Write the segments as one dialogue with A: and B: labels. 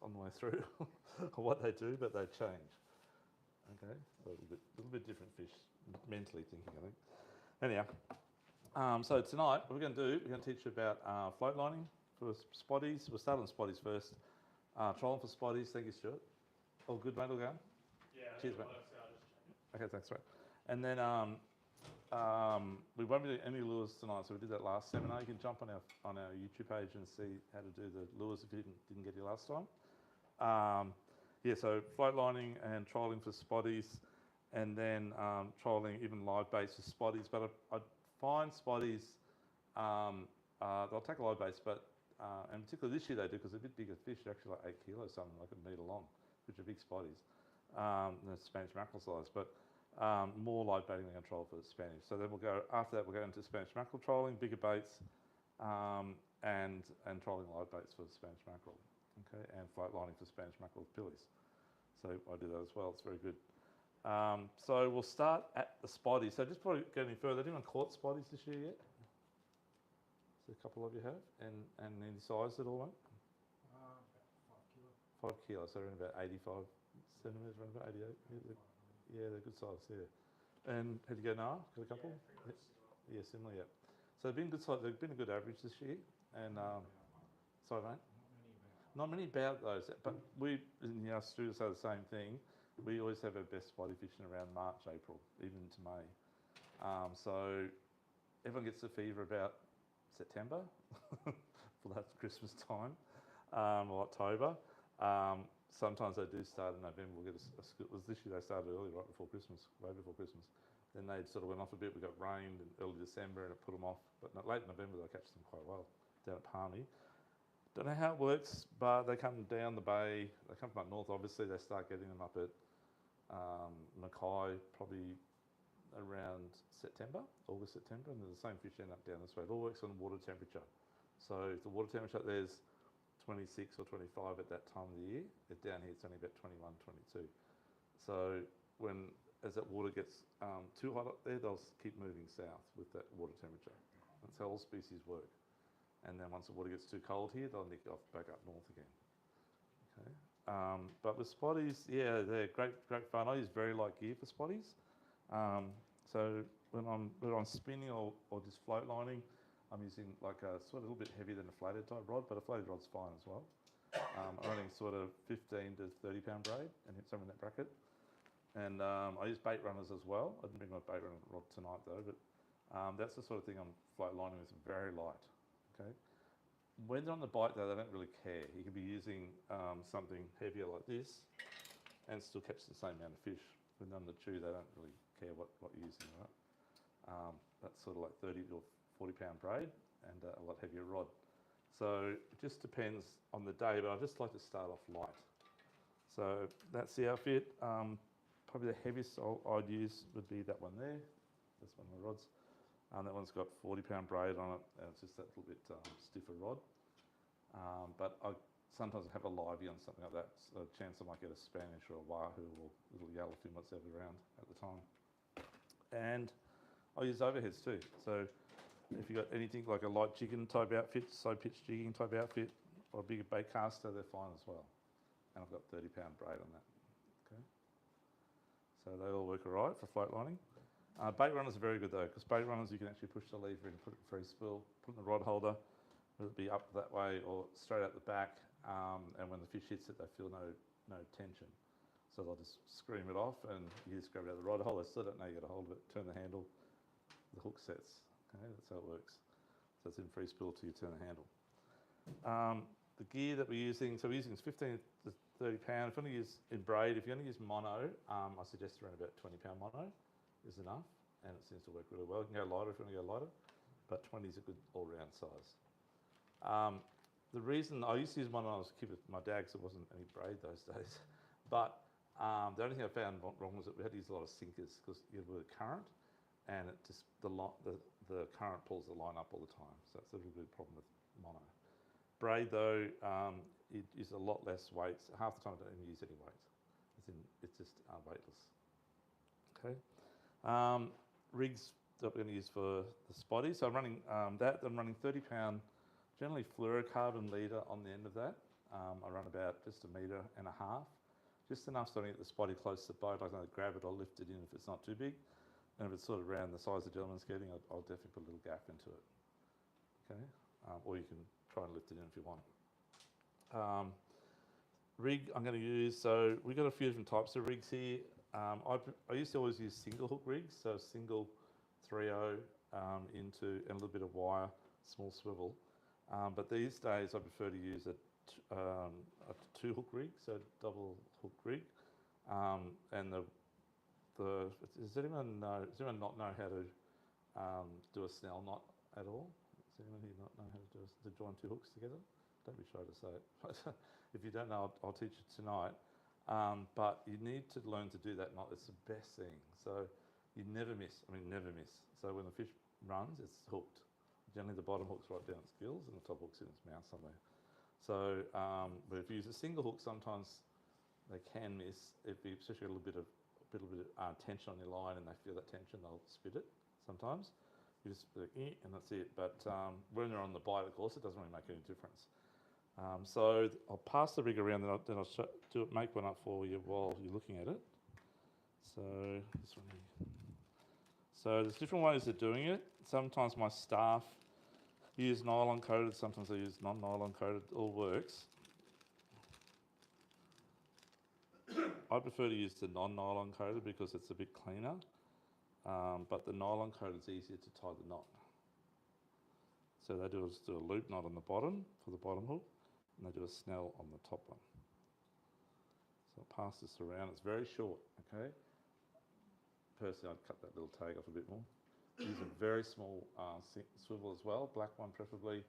A: on the way through what they do, but they change. Okay, so a little bit different fish, mentally thinking, I think. Anyhow, so tonight what we're going to do, we're going to teach you about float lining for spotties. We'll start on spotties first. Trolling for spotties. Thank you, Stuart. All good, mate? All going?
B: Yeah.
A: Cheers, mate. Okay, thanks, mate. And then we won't be doing any lures tonight, so we did that last seminar. You can jump on our YouTube page and see how to do the lures if you didn't get here last time. Yeah, so float lining and trolling for spotties, and then trolling even live baits for spotties. But I find spotties, they'll take a live baits, but and particularly this year they do, because they're a bit bigger fish. They're actually like 8 kilos, something like a metre long, which are big spotties. The Spanish mackerel size, but more live baiting than troll for the Spanish. So then after that we'll go into Spanish mackerel trolling, bigger baits, and trolling live baits for the Spanish mackerel. Okay, and float lining for Spanish mackerel with pillies. So I do that as well. It's very good. So we'll start at the spotty. So just before we go any further, anyone caught spotties this year yet? So a couple of you have, and any size at all, mate?
B: About 5 kilos.
A: 5 kilos, so around about 85 centimetres, around about 88. Yeah, they're good size, yeah. And had you go now? Got a couple? Yeah, similar, yeah. So they've been good size. They've been a good average this year. And sorry, mate. Not many about those, but we in our studio say the same thing. We always have our best spotty fishing around March, April, even into May. So everyone gets the fever about September for that Christmas time, or October. Sometimes they do start in November. We'll get this year they started early, right before Christmas, way before Christmas. Then they sort of went off a bit. We got rained in early December and it put them off. But late November they'll catch them quite well down at Palmy. Don't know how it works, but they come down the bay. They come from up north, obviously. They start getting them up at Mackay probably around September, August, September, and the same fish end up down this way. It all works on water temperature. So if the water temperature there's 26 or 25 at that time of the year, down here it's only about 21, 22. So as that water gets too hot up there, they'll keep moving south with that water temperature. That's how all species work. And then once the water gets too cold here, they'll nick off back up north again. Okay. But with spotties, yeah, they're great fun. I use very light gear for spotties. So when I'm spinning or just float lining, I'm using like a sort of a little bit heavier than a flathead type rod, but a flathead rod's fine as well. I'm running sort of 15 to 30 pound braid and hit somewhere in that bracket. And I use bait runners as well. I didn't bring my bait runner rod tonight though, but that's the sort of thing I'm float lining with, very light. Okay. When they're on the bite though, they don't really care. You could be using something heavier like this and still catch the same amount of fish. When they're on the chew, they don't really care what you're using, right? That's sort of like 30 or 40 pound braid and a lot heavier rod. So it just depends on the day, but I just like to start off light. So that's the outfit. Probably the heaviest I'd use would be that one there. That's one of my rods. That one's got 40 pound braid on it, and it's just that little bit stiffer rod. But I sometimes have a livey on something like that. So a chance I might get a Spanish or a Wahoo or a little yellowfin, whatever around at the time. And I use overheads too. So if you've got anything like a light jigging type outfit, slow pitch jigging type outfit, or a bigger bait caster, they're fine as well. And I've got 30 pound braid on that. Okay. So they all work all right for float lining. Bait runners are very good though, because bait runners you can actually push the lever in, put it in free spool, put it in the rod holder, whether it be up that way or straight out the back, and when the fish hits it, they feel no tension. So they'll just scream it off, and you just grab it out of the rod holder. Still don't know you get a hold of it. Turn the handle, the hook sets. Okay, that's how it works. So it's in free spool till you turn the handle. The gear that we're using, so we're using 15 to 30 pound. If you're going to use in braid, if you're going to use mono, I suggest around about 20 pound mono is enough, and it seems to work really well. You can go lighter if you want to go lighter, but 20 is a good all-round size. The reason I used to use one when I was a kid with my dad, because it wasn't any braid those days, but the only thing I found wrong was that we had to use a lot of sinkers because you have a current, and it just the current pulls the line up all the time, so that's a really good problem with mono. Braid though, it uses a lot less weights. Half the time I don't even use any weights. It's just weightless. Okay. Rigs that we're going to use for the spotty. So I'm running that. I'm running 30 pound, generally fluorocarbon leader on the end of that. I run about just 1.5 metres, just enough so I can get the spotty close to the boat. I can grab it or lift it in if it's not too big. And if it's sort of around the size the gentleman's getting, I'll definitely put a little gaff into it. Okay, or you can try and lift it in if you want. Rig I'm going to use, so we've got a few different types of rigs here. I used to always use single hook rigs, so single 3/0 into and a little bit of wire, small swivel. But these days I prefer to use a 2-hook rig, so double hook rig. And does anyone not know how to do a snell knot at all? Does anyone here not know how to join 2 hooks together? Don't be shy to say it. If you don't know, I'll teach you tonight. But you need to learn to do that knot. It's the best thing. So you never miss. Never miss. So when the fish runs, it's hooked. Generally, the bottom hook's right down its gills and the top hook's in its mouth somewhere. So, but if you use a single hook, sometimes they can miss. If you especially got a little bit of tension on your line and they feel that tension, they'll spit it sometimes. You just and that's it. But when they're on the bite, of course, it doesn't really make any difference. So I'll pass the rig around, then I'll make one up for you while you're looking at it. So this one here. So there's different ways of doing it. Sometimes my staff use nylon coated, sometimes I use non-nylon coated, all works. I prefer to use the non-nylon coated because it's a bit cleaner, but the nylon coated is easier to tie the knot. So they do a loop knot on the bottom for the bottom hook, and they do a snell on the top one. So I'll pass this around. It's very short, okay? Personally, I'd cut that little tag off a bit more. Use a very small swivel as well, black one preferably,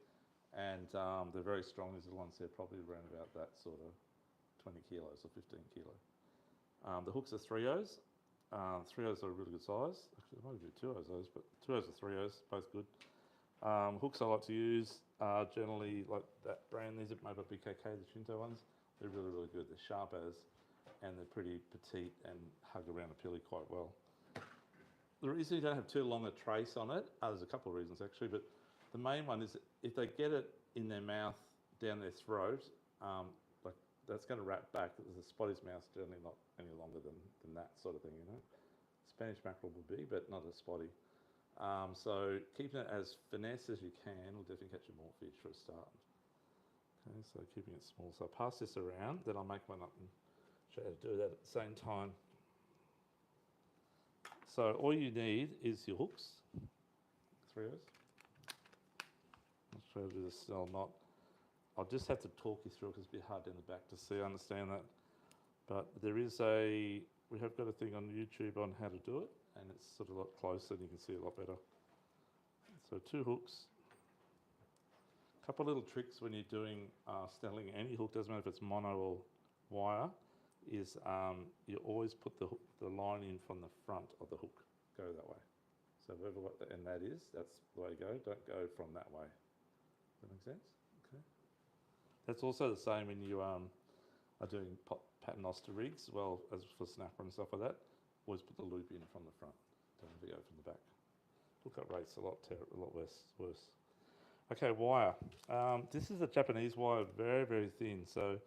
A: and they're very strong. These little ones, they're probably around about that sort of 20 kilos or 15 kilo. The hooks are 3/0s. 3/0s are a really good size. Actually, there might be 2/0s those, but 2/0s or 3/0s, both good. Hooks I like to use are generally like that brand. These are made by BKK, the Shinto ones. They're really, really good. They're sharp as, and they're pretty petite and hug around a pilly quite well. The reason you don't have too long a trace on it, there's a couple of reasons actually, but the main one is if they get it in their mouth, down their throat, like that's going to wrap back. The spotty's mouth's generally not any longer than that sort of thing, you know. Spanish mackerel would be, but not a spotty. So keeping it as finesse as you can will definitely catch you more fish for a start. Okay, so keeping it small. So I'll pass this around, then I'll make one up and show you how to do that at the same time. So all you need is your hooks, 3/0s. I'll try to do the snell knot. I'll just have to talk you through it because it's a bit hard down the back to see, I understand that. But there is we have got a thing on YouTube on how to do it, and it's sort of a lot closer and you can see it a lot better. So 2 hooks. A couple of little tricks when you're doing snelling any hook, doesn't matter if it's mono or wire, is you always put the line in from the front of the hook. Go that way. So wherever and that's the way to go. Don't go from that way. Does that make sense? Okay. That's also the same when you are doing paternoster rigs, well as for snapper and stuff like that. Always put the loop in from the front. Don't ever go from the back. Hookup rate's a lot worse. Okay, wire. This is a Japanese wire, very, very thin. So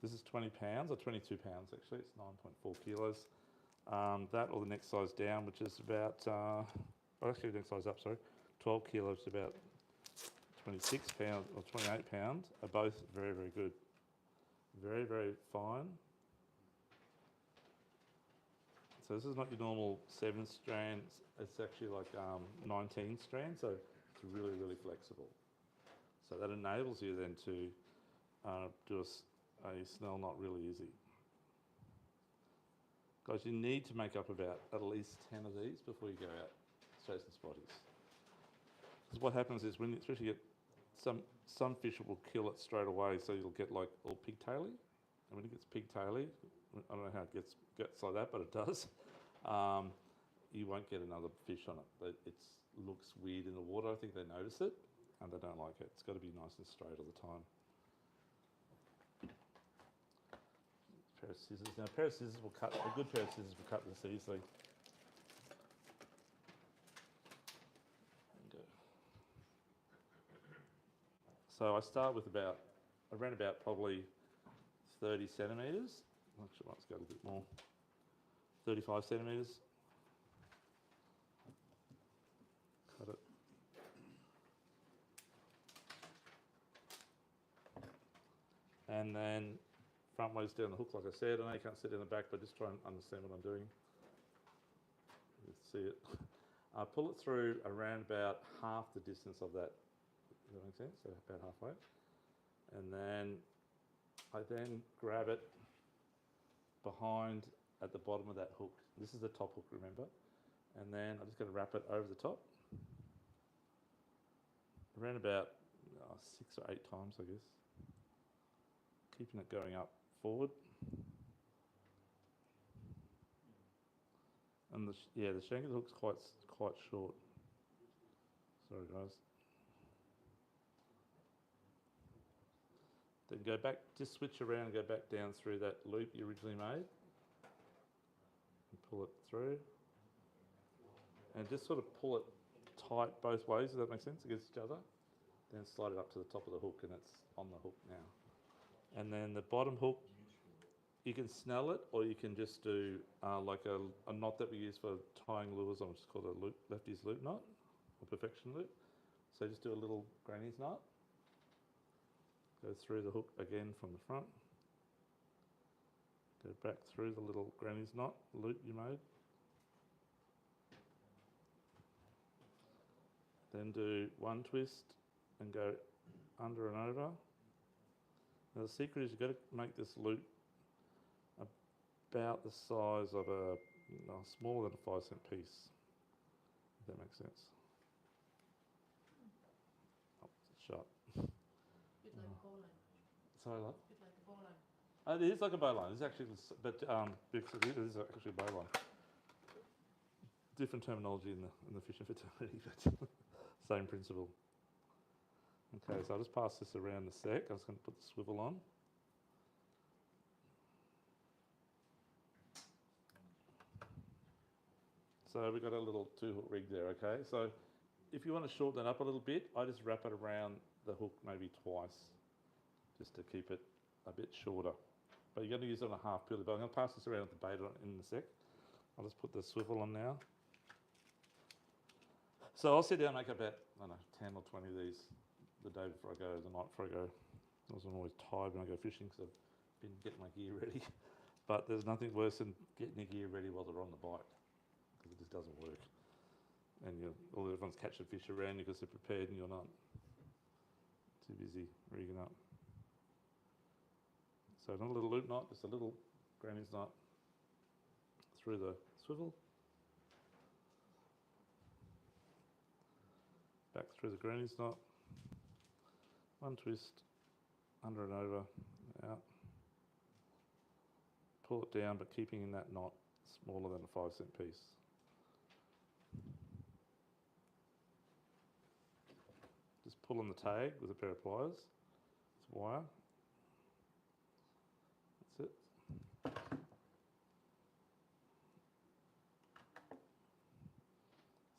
A: this is 20 pounds, or 22 pounds actually. It's 9.4 kilos. That or the next size down, which is about, actually the next size up, sorry, 12 kilos to about 26 pounds or 28 pounds are both very, very good. Very, very fine. So this is not your normal 7 strands. It's actually like 19 strands, so it's really, really flexible. So that enables you then to do a snell knot really easy. Guys, you need to make up about at least 10 of these before you go out chasing spotties. Because what happens is when you especially get some fish will kill it straight away, so you'll get like all pigtaily. And when it gets pigtaily, I don't know how it gets like that, but it does. You won't get another fish on it. It looks weird in the water. I think they notice it and they don't like it. It's got to be nice and straight all the time. A pair of scissors. Now, a pair of scissors will cut. A good pair of scissors will cut this easily. So I start with around about probably 30 centimetres. Actually, let's go a little bit more. 35 centimetres. Cut it. And then front ways down the hook, like I said. I know you can't see it in the back, but just try and understand what I'm doing. You see it. I pull it through around about half the distance of that. Does that make sense? So about halfway. And then I then grab it behind at the bottom of that hook. This is the top hook, remember? And then I'm just going to wrap it over the top. Around about 6 or 8 times, I guess. Keeping it going up forward. And the shank of the hook's quite short. Sorry guys. Then go back, just switch around and go back down through that loop you originally made. And pull it through. And just sort of pull it tight both ways, does that make sense, against each other. Then slide it up to the top of the hook and it's on the hook now. And then the bottom hook, you can snell it or you can just do like a knot that we use for tying lures on, which is called a loop, lefty's loop knot, or perfection loop. So just do a little granny's knot. Go through the hook again from the front. Go back through the little granny's knot loop you made. Then do one twist and go under and over. Now the secret is you've got to make this loop about the size of smaller than a 5-cent piece, if that makes sense. Oh, it's shut.
C: Bit like a bowline.
A: Sorry, what?
C: Bit like a bowline.
A: It is like a bowline. It's actually, but because it is actually a bowline. Different terminology in the fishing fraternity, but same principle. Okay, so I'll just pass this around a sec. I'm just going to put the swivel on. So we've got a little 2-hook rig there, okay? So if you want to shorten that up a little bit, I just wrap it around the hook maybe twice, just to keep it a bit shorter. But you're going to use it on a half pulley, but I'm going to pass this around with the bait on in a sec. I'll just put the swivel on now. So I'll sit down and make about, 10 or 20 of these the day before I go, the night before I go. I'm always tired when I go fishing because I've been getting my gear ready. But there's nothing worse than getting your gear ready while they're on the bite, because it just doesn't work. And everyone's catching fish around you because they're prepared and you're not. Too busy rigging up. So not a little loop knot, just a little granny's knot through the swivel. Back through the granny's knot. One twist, under and over, out. Pull it down, but keeping in that knot smaller than a 5-cent piece. Just pull on the tag with a pair of pliers. It's wire. That's it.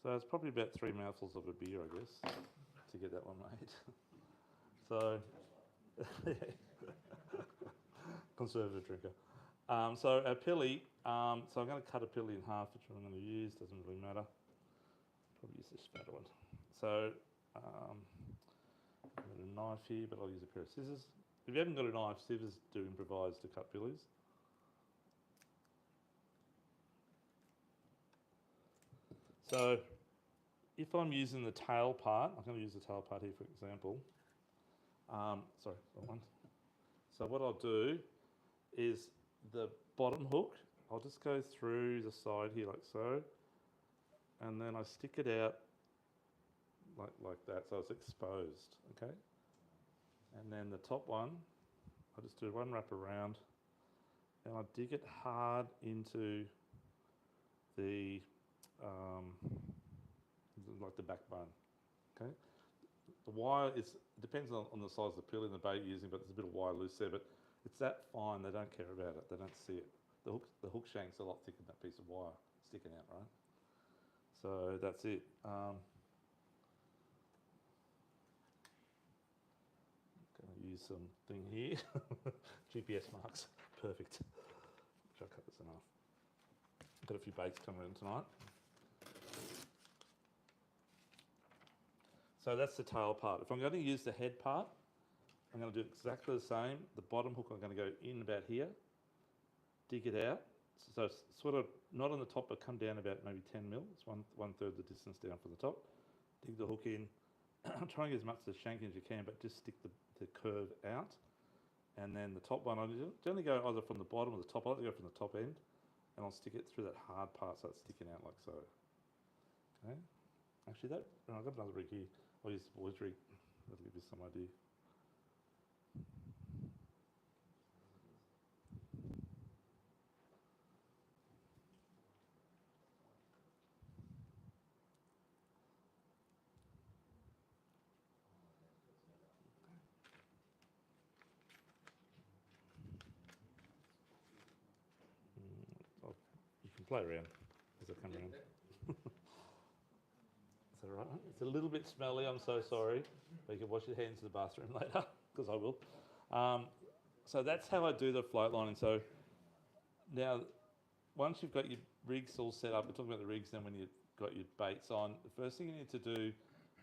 A: So it's probably about 3 mouthfuls of a beer, I guess, to get that one made. So, conservative drinker. So our pilly, so I'm going to cut a pilly in half, which I'm going to use, doesn't really matter. Probably use this fatter one. So, I've got a knife here, but I'll use a pair of scissors. If you haven't got a knife, scissors do improvise to cut pillies. So, if I'm using the tail part, I'm going to use the tail part here for example. Sorry, that one. So what I'll do is the bottom hook, I'll just go through the side here like so, and then I stick it out like that, so it's exposed, okay? And then the top one, I'll just do one wrap around, and I dig it hard into the like the backbone, okay? The wire depends on the size of the pilly and the bait you're using, but there's a bit of wire loose there, but it's that fine, they don't care about it, they don't see it. The hook shank's a lot thicker than that piece of wire sticking out, right? So that's it. Going to use some thing here. GPS marks, perfect. Try to cut this in half. Got a few baits coming in tonight. So that's the tail part. If I'm going to use the head part, I'm going to do exactly the same. The bottom hook I'm going to go in about here, dig it out. So it's sort of not on the top, but come down about maybe 10 mil. It's one third the distance down from the top. Dig the hook in. Try and get as much of the shanking as you can, but just stick the curve out. And then the top one, I generally go either from the bottom or the top. I like to go from the top end, and I'll stick it through that hard part so it's sticking out like so. Okay. Actually, I've got another rig here. I'll use the boys rig. That'll give you some idea. You can play around as I come around. Is that all right? It's a little bit smelly, I'm so sorry. But you can wash your hands in the bathroom later, because I will. So that's how I do the float lining. So now, once you've got your rigs all set up, we're talking about the rigs then when you've got your baits on. The first thing you need to do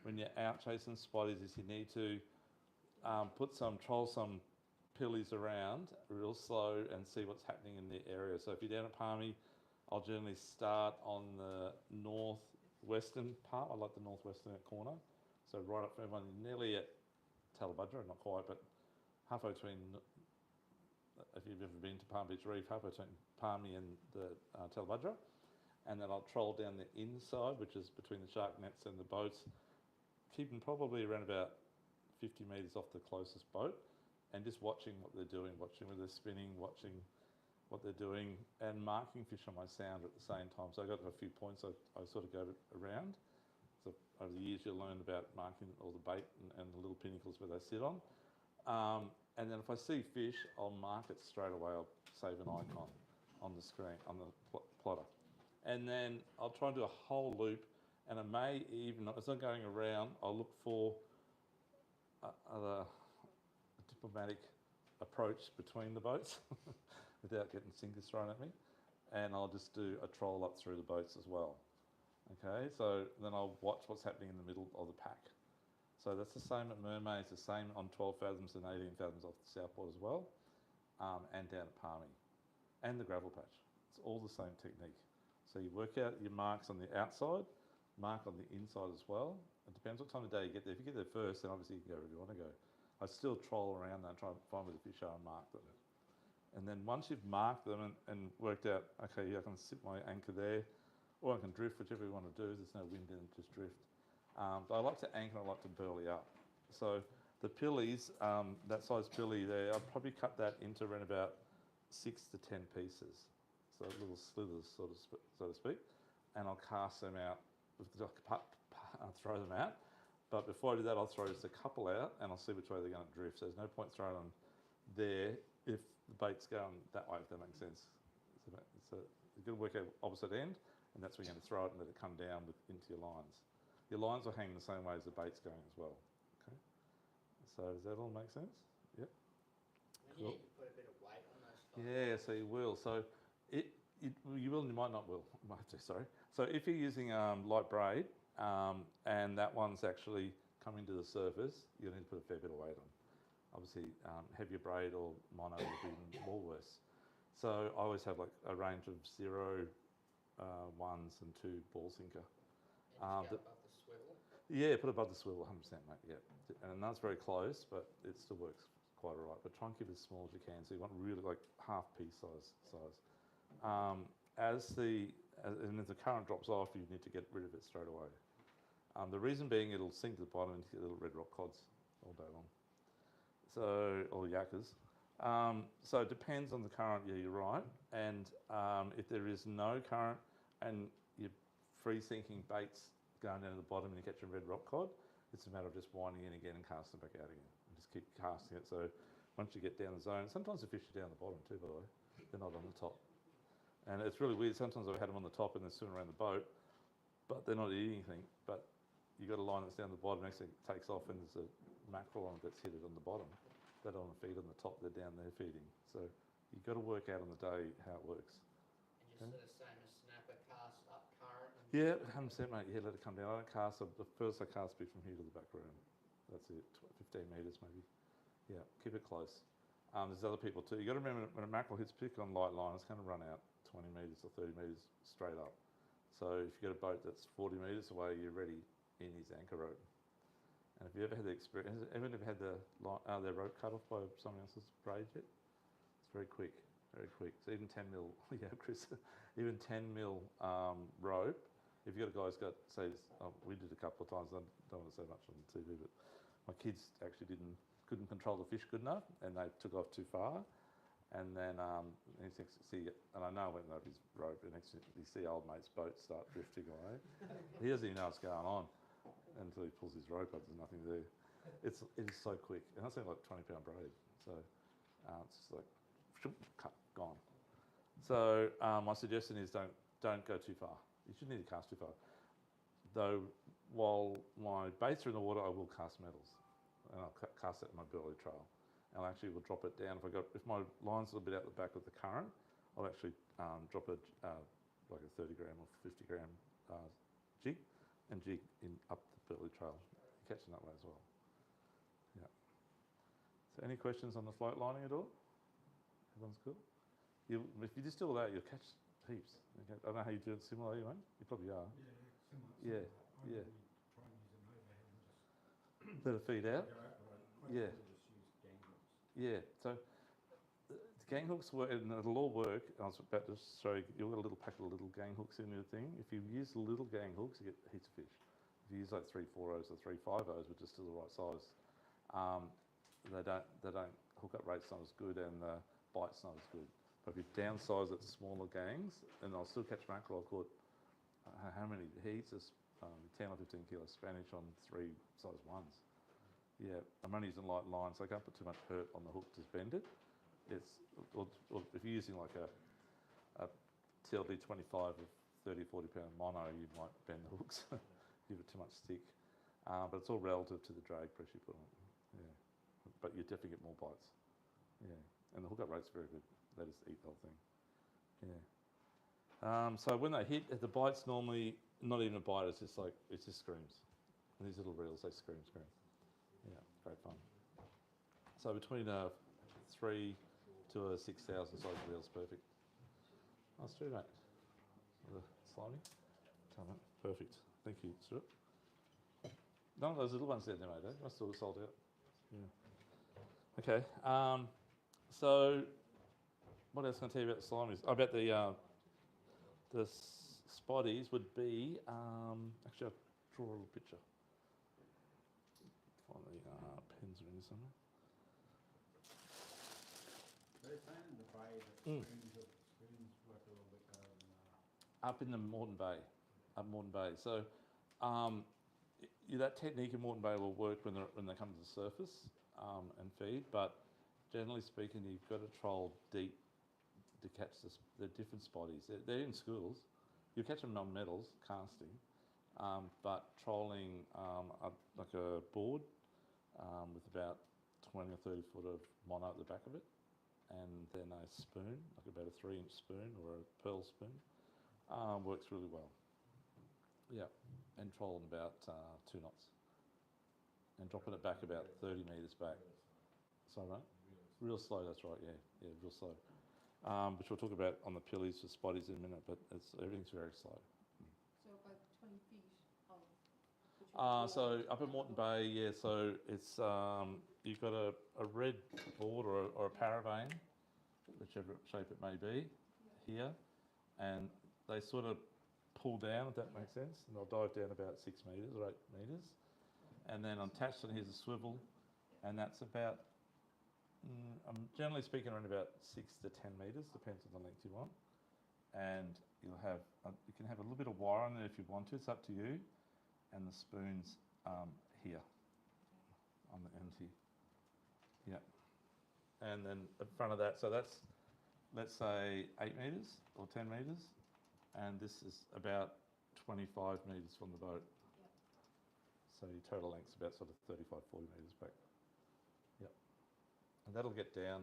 A: when you're out chasing spotties is you need to troll some pillies around real slow and see what's happening in the area. So if you're down at Palmy, I'll generally start on the northwestern part. I like the northwestern corner. So right up from nearly at Talabudra, not quite, but halfway between, if you've ever been to Palm Beach Reef, halfway between Palmy and the Talabudra. And then I'll troll down the inside, which is between the shark nets and the boats, keeping probably around about 50 metres off the closest boat, and just watching what they're doing, watching where they're spinning, watching what they're doing, and marking fish on my sound at the same time. So I got a few points I sort of go around. So over the years you'll learn about marking all the bait and the little pinnacles where they sit on. And then if I see fish, I'll mark it straight away. I'll save an icon on the screen, on the plotter. And then I'll try and do a whole loop, and I may even, as I'm going around, I'll look for a diplomatic approach between the boats without getting sinkers thrown at me. And I'll just do a troll up through the boats as well. Okay, so then I'll watch what's happening in the middle of the pack. So that's the same at Mermaids, the same on 12 fathoms and 18 fathoms off the southport as well, and down at Palmy, and the gravel patch. It's all the same technique. So you work out your marks on the outside, mark on the inside as well. It depends what time of day you get there. If you get there first, then obviously you can go wherever you want to go. I still troll around there and try and find where the fish are and mark them. And then once you've marked them and worked out, okay, yeah, I can sit my anchor there, or I can drift, whichever you want to do. There's no wind in it, just drift. But I like to anchor, I like to burley up. So the pillies, that size pilly there, I'll probably cut that into around about 6 to 10 pieces. So little slithers, so to speak. And I'll cast them out, throw them out. But before I do that, I'll throw just a couple out and I'll see which way they're going to drift. So there's no point throwing them there if the bait's going that way, if that makes sense. So you've got to work out opposite end, and that's where you're going to throw it and let it come down into your lines. Your lines will hang the same way as the bait's going as well. Okay. So does that all make sense? Yep.
D: You need to put a bit of weight on those spots.
A: Yeah, so you will. So you will and you might not will. Might have to, sorry. So if you're using light braid and that one's actually coming to the surface, you'll need to put a fair bit of weight on. Obviously, heavier braid or mono would be even more worse. So I always have like a range of 0, 1s and 2 ball sinker.
D: Above the swivel?
A: Yeah, put above the swivel, 100%, mate, yeah. And that's very close, but it still works quite all right. But try and keep it as small as you can, so you want really like half pea size. And if the current drops off, you need to get rid of it straight away. The reason being, it'll sink to the bottom and you get little red rock cods all day long. So, or yakkers. So it depends on the current, yeah, you're right. And if there is no current and you're free sinking baits going down to the bottom and you catch a red rock cod, it's a matter of just winding in again and casting back out again. And just keep casting it. So once you get down the zone, sometimes the fish are down the bottom too, by the way. They're not on the top. And it's really weird. Sometimes I've had them on the top and they're swimming around the boat, but they're not eating anything. But you've got a line that's down the bottom, next thing it takes off and there's a mackerel on it that's hit it on the bottom. they don't want to feed on the top, they're down there feeding. So you've got to work out on the day how it works.
D: And you're sort of same as snapper, cast up current. And
A: Yeah, 100%, mate. Yeah, let it come down. I don't cast, the first I cast be from here to the back room. That's it, 15 metres maybe. Yeah, keep it close. There's other people too. You've got to remember when a mackerel hits pick on light line, it's going to run out 20 metres or 30 metres straight up. So if you've got a boat that's 40 metres away, you're ready in his anchor rope. And if you ever had the experience, ever had their rope cut off by someone else's braid yet? It's very quick, very quick. So even 10 mil, yeah, Chris, even 10 mil rope. If you've got a guy who's got, say, we did a couple of times. I don't want to say much on TV, but my kids actually couldn't control the fish good enough, and they took off too far. And then and I know I went over his rope, and next you see old mate's boat start drifting away. He doesn't even know what's going on until he pulls his rope up. There's nothing there. It is so quick, and that's only like 20-pound braid. So it's just like cut, gone. So my suggestion is don't go too far. You shouldn't need to cast too far. Though while my baits are in the water, I will cast metals, and I'll cast it in my burley trail. And I actually will drop it down. If my line's a little bit out the back of the current, I'll actually drop like a 30 gram or 50 gram jig and jig up the burley trail. You catch them that way as well. Yeah. So any questions on the float lining at all? Everyone's cool? If you just do all that, you'll catch heaps. Okay. I don't know how you do it similarly, mate. You probably are.
B: Yeah,
A: Yeah,
B: similar.
A: yeah.
B: Try and use an overhead and just
A: Let it feed out.
B: go out, but I
A: Yeah.
B: just use gang hooks.
A: Yeah, so the gang hooks work, and it'll all work. I was about to show you, you've got a little packet of little gang hooks in your thing. If you use the little gang hooks, you get heaps of fish. If you use like 3 4-0s or 3 5-0s, which is still the right size, they don't hook up rate's not as good, and the bite's not as good. But if you downsize it to smaller gangs, and I'll still catch mackerel. I caught how many heats? 10 or 15 kilo Spanish on 3 size 1s. Yeah, I'm only using light lines, so I can't put too much hurt on the hook to bend it. Or if you're using like a TLD 25 of 30, 40 pound mono, you might bend the hooks, give it too much stick. But it's all relative to the drag pressure you put on it. Yeah, but you definitely get more bites. Yeah, and the hookup rate's very good. They just eat the whole thing. Yeah. So when they hit, the bite's normally not even a bite. It's just screams. And these little reels, they scream. Yeah, great fun. So between 3 to a 6,000 size reel's perfect. Nice too, mate. The slimy. Perfect. Thank you, Stuart. None of those little ones there, mate. Eh? Must have sold out. Yeah. Okay. So what else can I tell you about the slimies? About the spotties would be actually I'll draw a little picture. Find the pens are in somewhere.
B: But it's saying in the bay that spoons work a little bit better than
A: Up in the Moreton Bay, So that technique in Moreton Bay will work when they come to the surface and feed. But generally speaking, you've got to troll deep to catch the different spotties. They're in schools. You catch them on metals casting, but trolling like a board with about 20 or 30 foot of mono at the back of it, and then a spoon, like about a 3-inch spoon or a pearl spoon, works really well. Yeah, and trolling about 2 knots, and dropping it back about 30 metres back. Sorry, mate? Real slow, that's right, yeah, real slow. Which we'll talk about on the pillies for spotties in a minute, but everything's very slow.
C: So about 20 feet of.
A: So up in Moreton Bay, yeah, so it's you've got a red board or a paravane, whichever shape it may be, here, and they sort of pull down, if that makes sense, and they'll dive down about 6 metres or 8 metres, and then attached to it here's a swivel, and that's about I'm generally speaking around about 6 to 10 metres, depends on the length you want. And you'll have you can have a little bit of wire on there if you want to. It's up to you. And the spoon's here on the end here. Yeah. And then in front of that, so that's let's say 8 metres or 10 metres, and this is about 25 metres from the boat.
C: Yep.
A: So your total length's about sort of 35, 40 metres back. Yep. and that'll get down.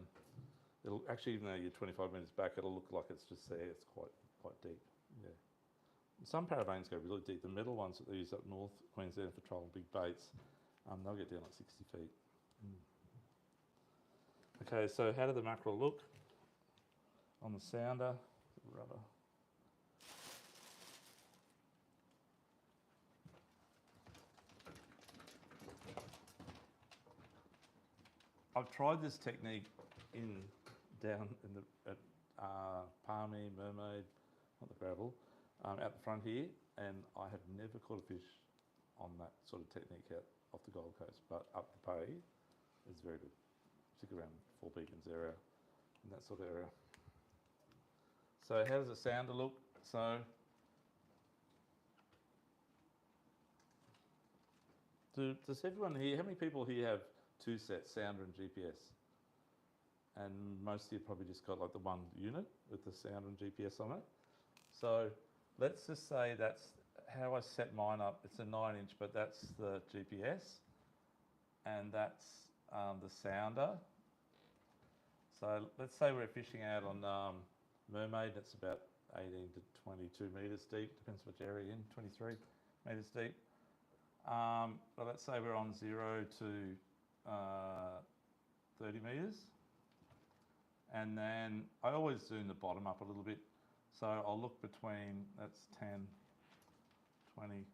A: It'll actually, even though you're 25 metres back, it'll look like it's just there. It's quite deep. Yeah. Some paravanes go really deep. The metal ones that they use up north Queensland for trolling big baits, they'll get down like 60 feet. Okay, so how did the mackerel look on the sounder? Rubber. I've tried this technique down in the at Palmy, Mermaid, not the gravel, out the front here, and I have never caught a fish on that sort of technique out off the Gold Coast, but up the Bay is very good, particularly around Four Beacons area, in that sort of area. So how does the sounder look? So does everyone here, how many people here have two sets, sounder and GPS? And most of you probably just got like the one unit with the sounder and GPS on it. So let's just say that's how I set mine up. It's a 9-inch, but that's the GPS, and that's the sounder. So let's say we're fishing out on Mermaid. It's about 18 to 22 metres deep, depends which area you're in, 23 metres deep. But let's say we're on 0 to 30 metres. And then I always zoom the bottom up a little bit. So I'll look between, that's 10, 20.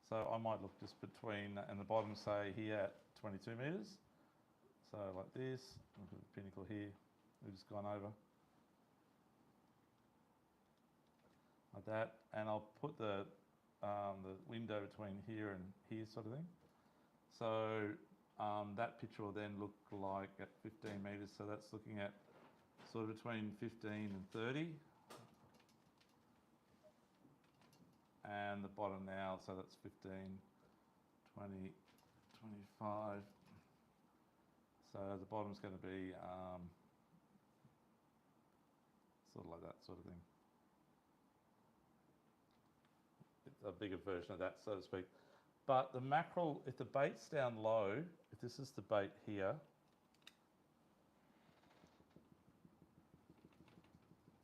A: So I might look just between, and the bottom say here at 22 metres. So like this, look at the pinnacle here, we've just gone over. Like that, and I'll put the window between here and here sort of thing. So that picture will then look like at 15 metres, so that's looking at sort of between 15 and 30. And the bottom now, so that's 15, 20, 25. So the bottom's going to be sort of like that sort of thing. It's a bigger version of that, so to speak. But the mackerel, if the bait's down low, if this is the bait here,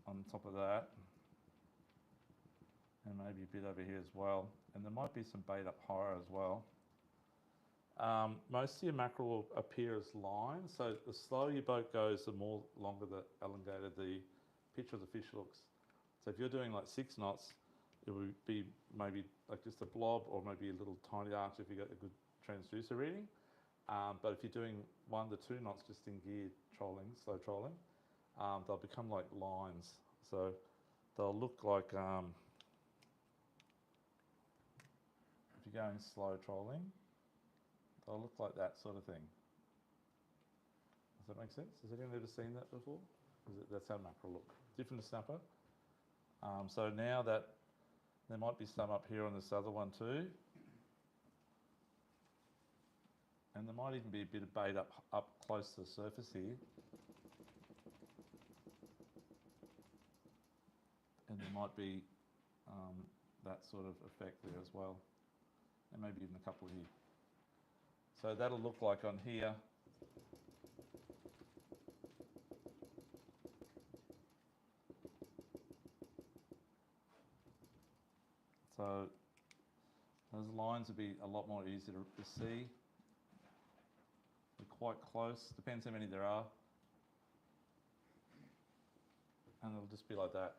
A: on top of that, and maybe a bit over here as well, and there might be some bait up higher as well. Most of your mackerel will appear as lines, so the slower your boat goes, the more longer the elongated the picture of the fish looks. So if you're doing like 6 knots, it would be maybe like just a blob or maybe a little tiny arch if you got a good transducer reading. But if you're doing 1 to 2 knots just in gear trolling, slow trolling, they'll become like lines. So they'll look like, if you're going slow trolling, they'll look like that sort of thing. Does that make sense? Has anyone ever seen that before? That's how mackerel look. Different to snapper. So now that there might be some up here on this other one too. And there might even be a bit of bait up close to the surface here. And there might be that sort of effect there as well. And maybe even a couple here. So that'll look like on here. So those lines would be a lot more easy to see. They're quite close, depends how many there are. And it'll just be like that.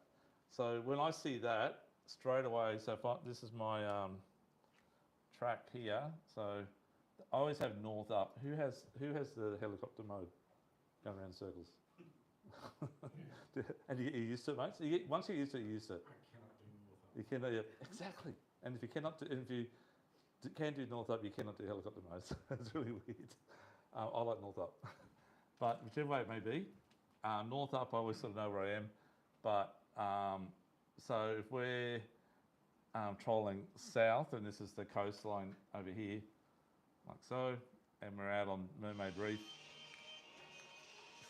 A: So when I see that, straight away, so this is my track here. So I always have north up. Who has the helicopter mode going around in circles? And you're used to it, mate? So once you're used to it, you're used to it. You cannot, yeah, exactly. And if you cannot do, if you can do north up, you cannot do helicopter mode. It's really weird. I like north up, but whichever way it may be, north up I always sort of know where I am. But so if we're trolling south, and this is the coastline over here, like so, and we're out on Mermaid Reef.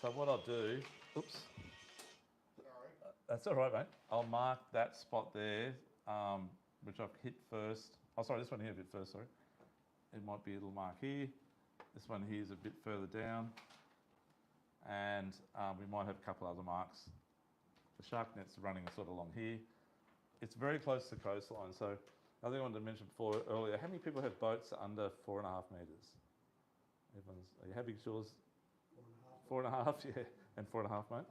A: So what I'll do, oops. That's all right, mate. I'll mark that spot there, which I've hit first. Oh, sorry, this one here a bit first, sorry. It might be a little mark here. This one here is a bit further down. and we might have a couple other marks. The shark net's running sort of along here. It's very close to the coastline. So I think I wanted to mention earlier, how many people have boats under 4.5 metres? Are you happy with yours? 4.5, yeah, and 4.5, mate?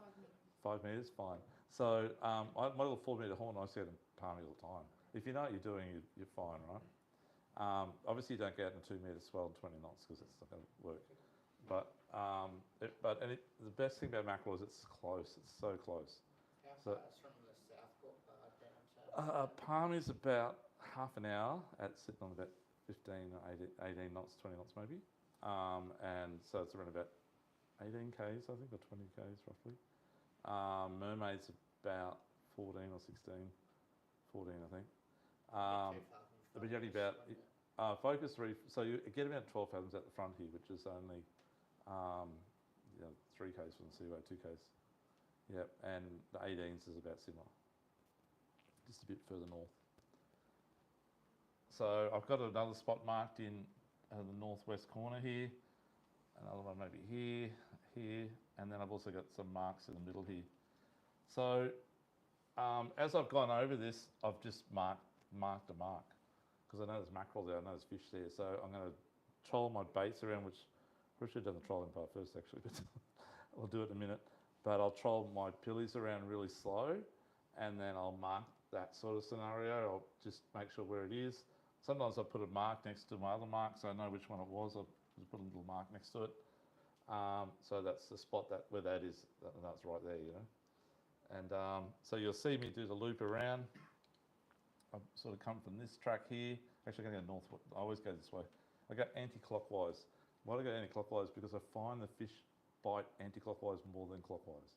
A: 5 metres, fine. So my little 4-metre horn, I see it in Palmy all the time. If you know what you're doing, you're fine, right? Obviously, you don't get out in a 2-metre swell and 20 knots because it's not going to work. But the best thing about mackerel is it's close. It's so close.
D: How
A: So-
D: far is from the Southport Bar down south?
A: Palmy's about half an hour at sitting on about 15 or 18 knots, 20 knots maybe. And so it's around about 18 k's, I think, or 20 k's roughly. Mermaid's about 14 or 16, 14 I think. But you're only about Focus Reef. So you get about 12 fathoms at the front here, which is only 3 k's from the seaway, 2 k's. Yep, and the 18s is about similar, just a bit further north. So I've got another spot marked in the northwest corner here, another one maybe here, and then I've also got some marks in the middle here. So as I've gone over this, I've just marked a mark because I know there's mackerel there, I know there's fish there. So I'm going to troll my baits around, which I should have done the trolling part first actually, but I'll do it in a minute. But I'll troll my pillies around really slow, and then I'll mark that sort of scenario. I'll just make sure where it is. Sometimes I'll put a mark next to my other mark so I know which one it was. I'll just put a little mark next to it. So that's the spot where that is. That's right there, you know. And so you'll see me do the loop around. I've sort of come from this track here. Actually, I'm going to go north. I always go this way. I go anti-clockwise. Why do I go anti-clockwise? Because I find the fish bite anti-clockwise more than clockwise.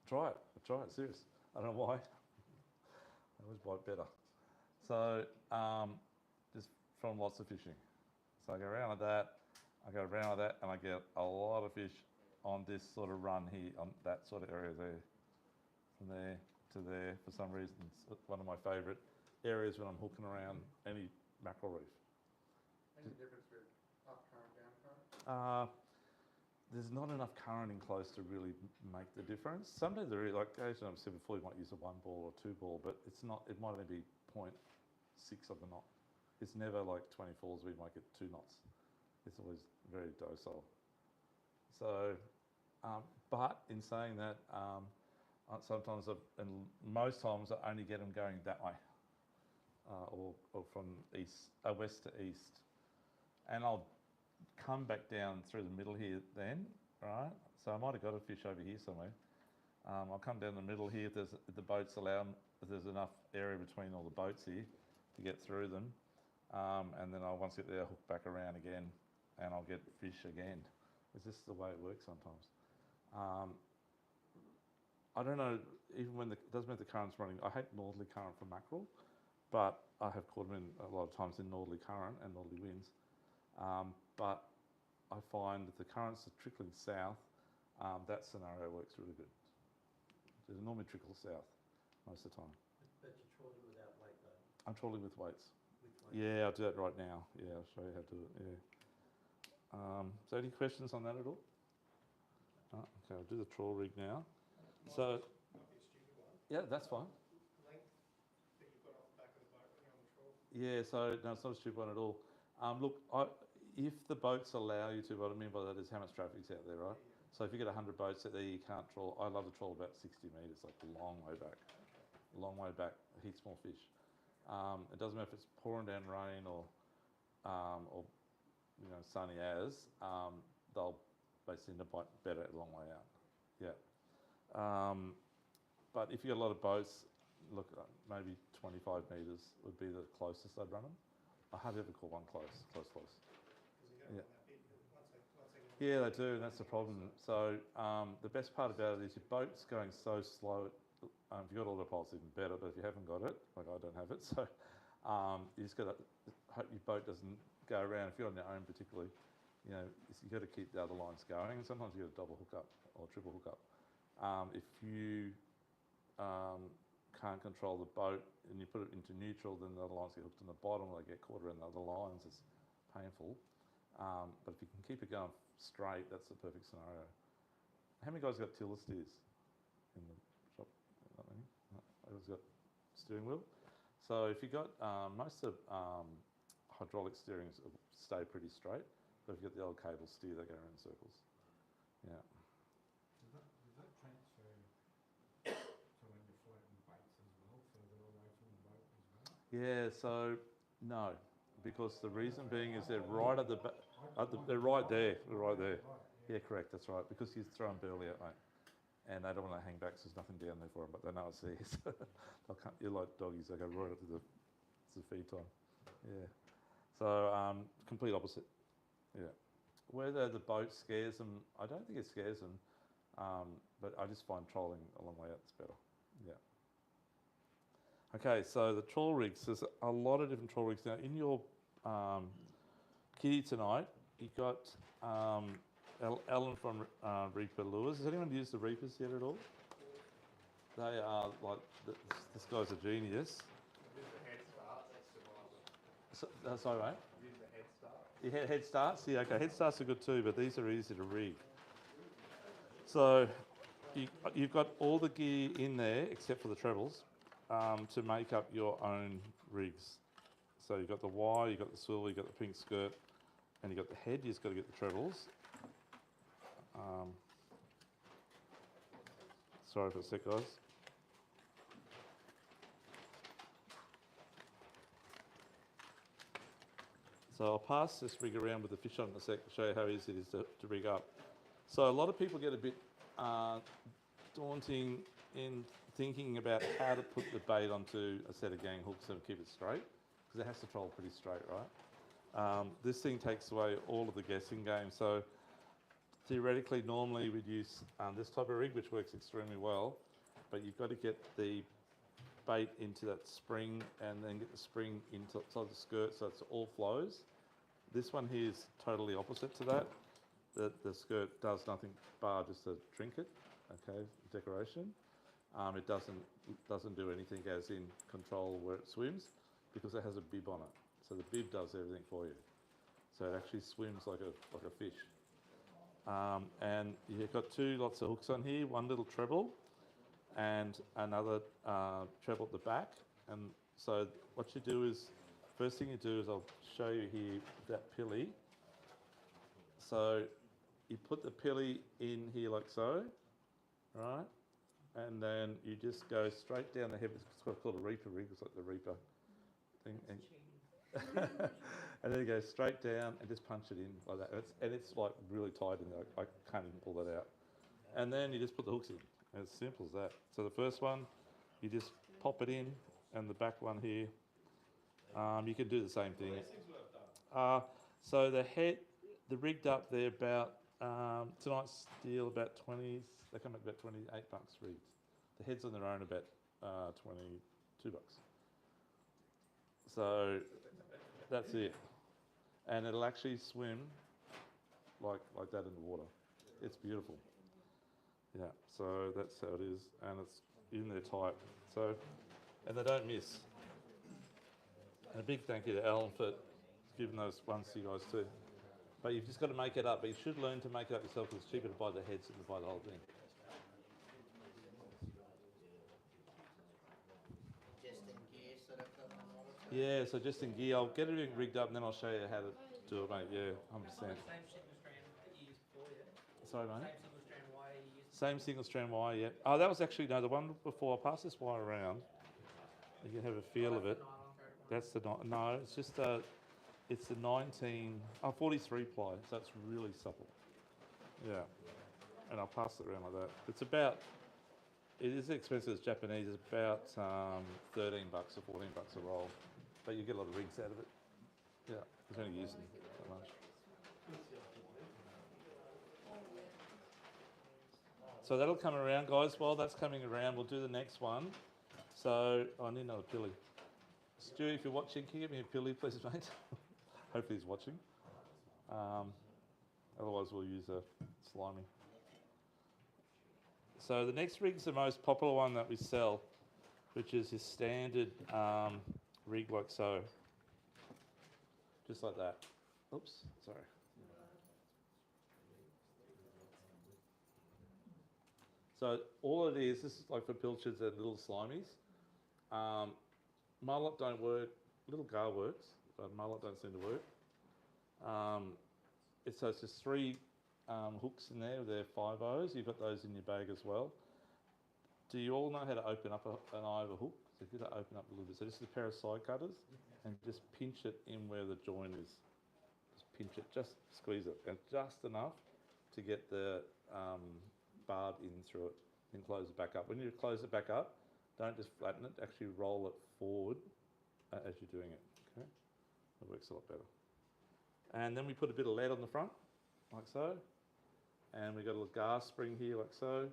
A: Try it, serious. I don't know why. I always bite better. So just from lots of fishing. So I go around like that, and I get a lot of fish on this sort of run here, on that sort of area there. From there to there, for some reason, it's one of my favourite areas when I'm hooking around any mackerel reef.
E: Any difference with up current, down current?
A: There's not enough current in close to really make the difference. Sometimes there is, like occasionally I've said before, you might use a 1 ball or 2 ball, but it's not. It might only be 0.6 of a knot. It's never like 24s where you might get 2 knots. It's always very docile. So, but in saying that, sometimes and most times I only get them going that way, or from west to east, and I'll come back down through the middle here then, right? So I might have got a fish over here somewhere. I'll come down the middle here if the boats allow, if there's enough area between all the boats here to get through them. And then I'll once get there, hook back around again, and I'll get fish again. It's just the way it works sometimes. I don't know, even when it doesn't matter the current's running, I hate northerly current for mackerel, but I have caught them in a lot of times in northerly current and northerly winds. But I find that the currents are trickling south, that scenario works really good. It normally trickles south most of the time.
B: But you're trawling without weight though?
A: I'm trawling with weights.
B: With weight?
A: Yeah, I'll do that right now. Yeah, I'll show you how to do it, yeah. So any questions on that at all? Okay, I'll do the trawl rig now. So,
E: Might be a stupid one.
A: yeah, that's fine.
E: Length that you've got off the back of the boat when you're on the trawl.
A: Yeah, so no, it's not a stupid one at all. Look, if the boats allow you to, what I mean by that is how much traffic's out there, right? So if you get 100 boats out there, you can't trawl. I love to trawl about 60 metres, like a long way back. A long way back, heaps more fish. It doesn't matter if it's pouring down rain or sunny as, they'll basically bite better a long way out. Yeah. But if you got a lot of boats, look, maybe 25 metres would be the closest I'd run them. I hardly ever caught one close.
E: Because you
A: Yeah.
E: get on that bit, once they
A: Yeah, they do, and that's the problem. So the best part about it is your boat's going so slow. If you've got autopilot, it's even better, but if you haven't got it, like I don't have it, so you just got to hope your boat doesn't go around. If you're on your own particularly, you've got to keep the other lines going, and sometimes you've got to double hook up or triple hook up. If you can't control the boat and you put it into neutral, then the other lines get hooked in the bottom, or they get caught around the other lines. It's painful. But if you can keep it going straight, that's the perfect scenario. how many guys got tiller steers in the shop? Not many. No, everyone's got steering wheel. So if you got most of hydraulic steerings stay pretty straight, but if you got the old cable steer, they go around in circles. Yeah.
B: Does that transfer to when you're floating baits as well, further away from the boat as well?
A: Yeah. So no, because the reason being is they're right at the back. They're right there. They're right there. Yeah, correct. That's right. Because he's throwing burley out, mate, and they don't want to hang back. So there's nothing down there for them, but they know it's there. So you're like doggies. They go right up to the feed time. Yeah. So complete opposite. Yeah. Whether the boat scares them, I don't think it scares them, but I just find trolling a long way out is better. Yeah. Okay, so the trawl rigs. There's a lot of different trawl rigs now. In your kitty tonight, you got Alan from Reaper Lures. Has anyone used the Reapers yet at all? They are like this guy's a genius.
E: Use the head start, that's survival.
A: Sorry, mate.
E: Use the head start.
A: You had head starts? Yeah, okay. Head starts are good too, but these are easy to rig. So you've got all the gear in there except for the trebles to make up your own rigs. So you've got the wire, you've got the swivel, you've got the pink skirt, and you've got the head. You've just got to get the trebles. Sorry for a sec, guys. So I'll pass this rig around with the fish on in a sec to show you how easy it is to rig up. So a lot of people get a bit daunting in thinking about how to put the bait onto a set of gang hooks and keep it straight, because it has to troll pretty straight, right? This thing takes away all of the guessing game. So theoretically, normally we'd use this type of rig, which works extremely well, but you've got to get the bait into that spring and then get the spring inside the skirt so it all flows. This one here is totally opposite to that. The skirt does nothing bar just a trinket, okay, decoration. It doesn't do anything as in control where it swims because it has a bib on it. So the bib does everything for you. So it actually swims like a fish. And you've got two lots of hooks on here, one little treble and another treble at the back. And so what you do is, first thing you do is I'll show you here that pilly. So you put the pilly in here like so, right? And then you just go straight down the head. It's called a Reaper rig. It's like the Reaper thing. And then you go straight down and just punch it in like that. And it's like really tight in there. I can't even pull that out. And then you just put the hooks in. And it's simple as that. So the first one, you just pop it in, and the back one here, you can do the same thing. So the rigged up there about tonight's deal about 20s. They come at about $28 rigged. The heads on their own about $22. So that's it, and it'll actually swim like that in the water. It's beautiful. Yeah, so that's how it is, and it's in there tight. So, and they don't miss. And a big thank you to Alan for giving those ones to you guys too. But you've just got to make it up. But you should learn to make it up yourself because it's cheaper to buy the heads than to buy the whole thing.
D: Just in gear sort of thing on all of it.
A: Yeah, so just in gear, I'll get everything rigged up and then I'll show you how to do it, mate. Yeah, 100%.
F: Same single strand that you used before, yeah?
A: Sorry, mate.
F: Same single strand wire you used.
A: Same single strand wire, yeah. Oh, that was actually, no, the one before. I'll pass this wire around. You can have a feel of it. That's the, no, it's just it's the 43 ply, so it's really supple. Yeah. And I'll pass it around like that. It's about, it is expensive as Japanese, it's about $13 or $14 a roll. But you get a lot of rigs out of it. Yeah, it's only using that much. So that'll come around, guys. While that's coming around, we'll do the next one. So, I need another pilly. Stu, if you're watching, can you get me a pilly, please, mate? Hopefully he's watching. Otherwise, we'll use a slimy. So the next rig's the most popular one that we sell, which is his standard rig like so. Just like that. Oops, sorry. So all it is, this is like for pilchards and little slimies. Mullet don't work, little gar works, but mullet don't seem to work. So it's just 3 hooks in there, they're 5/0s, you've got those in your bag as well. Do you all know how to open up an eye of a hook? So if you open up a little bit, so this is a pair of side cutters, and just pinch it in where the joint is. Just pinch it, just squeeze it, and just enough to get the barb in through it, then close it back up. When you close it back up, don't just flatten it, actually roll it forward as you're doing it, okay? It works a lot better. And then we put a bit of lead on the front, like so. And we've got a little gas spring here, like so.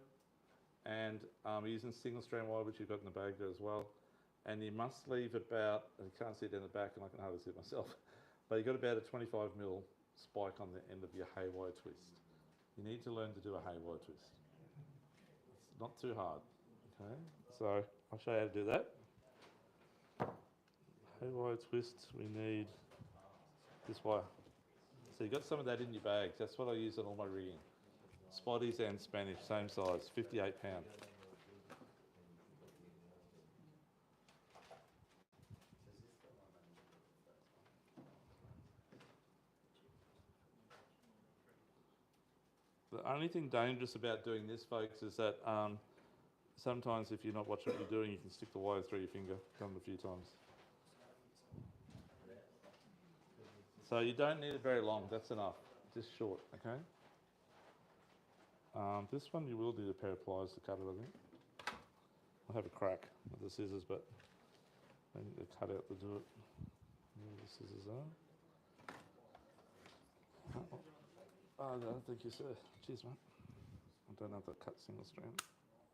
A: And we're using single strand wire, which you've got in the bag there as well. And you must leave about, and you can't see it down the back, and I can hardly see it myself, but you've got about a 25mm spike on the end of your hay wire twist. You need to learn to do a hay wire twist. It's not too hard, okay? So I'll show you how to do that. Hay wire twist, we need this wire. So you've got some of that in your bags. That's what I use on all my rigging. Spotties and Spanish, same size, 58 pound. The only thing dangerous about doing this, folks, is that sometimes if you're not watching what you're doing, you can stick the wire through your finger. Done it a few times. So you don't need it very long, that's enough. Just short, okay? This one you will need a pair of pliers to cut it, I think. I'll have a crack with the scissors, but I need to cut out to do it. There the scissors are. Oh, no, thank you, sir. Cheers, mate. I don't know if that cut single strand.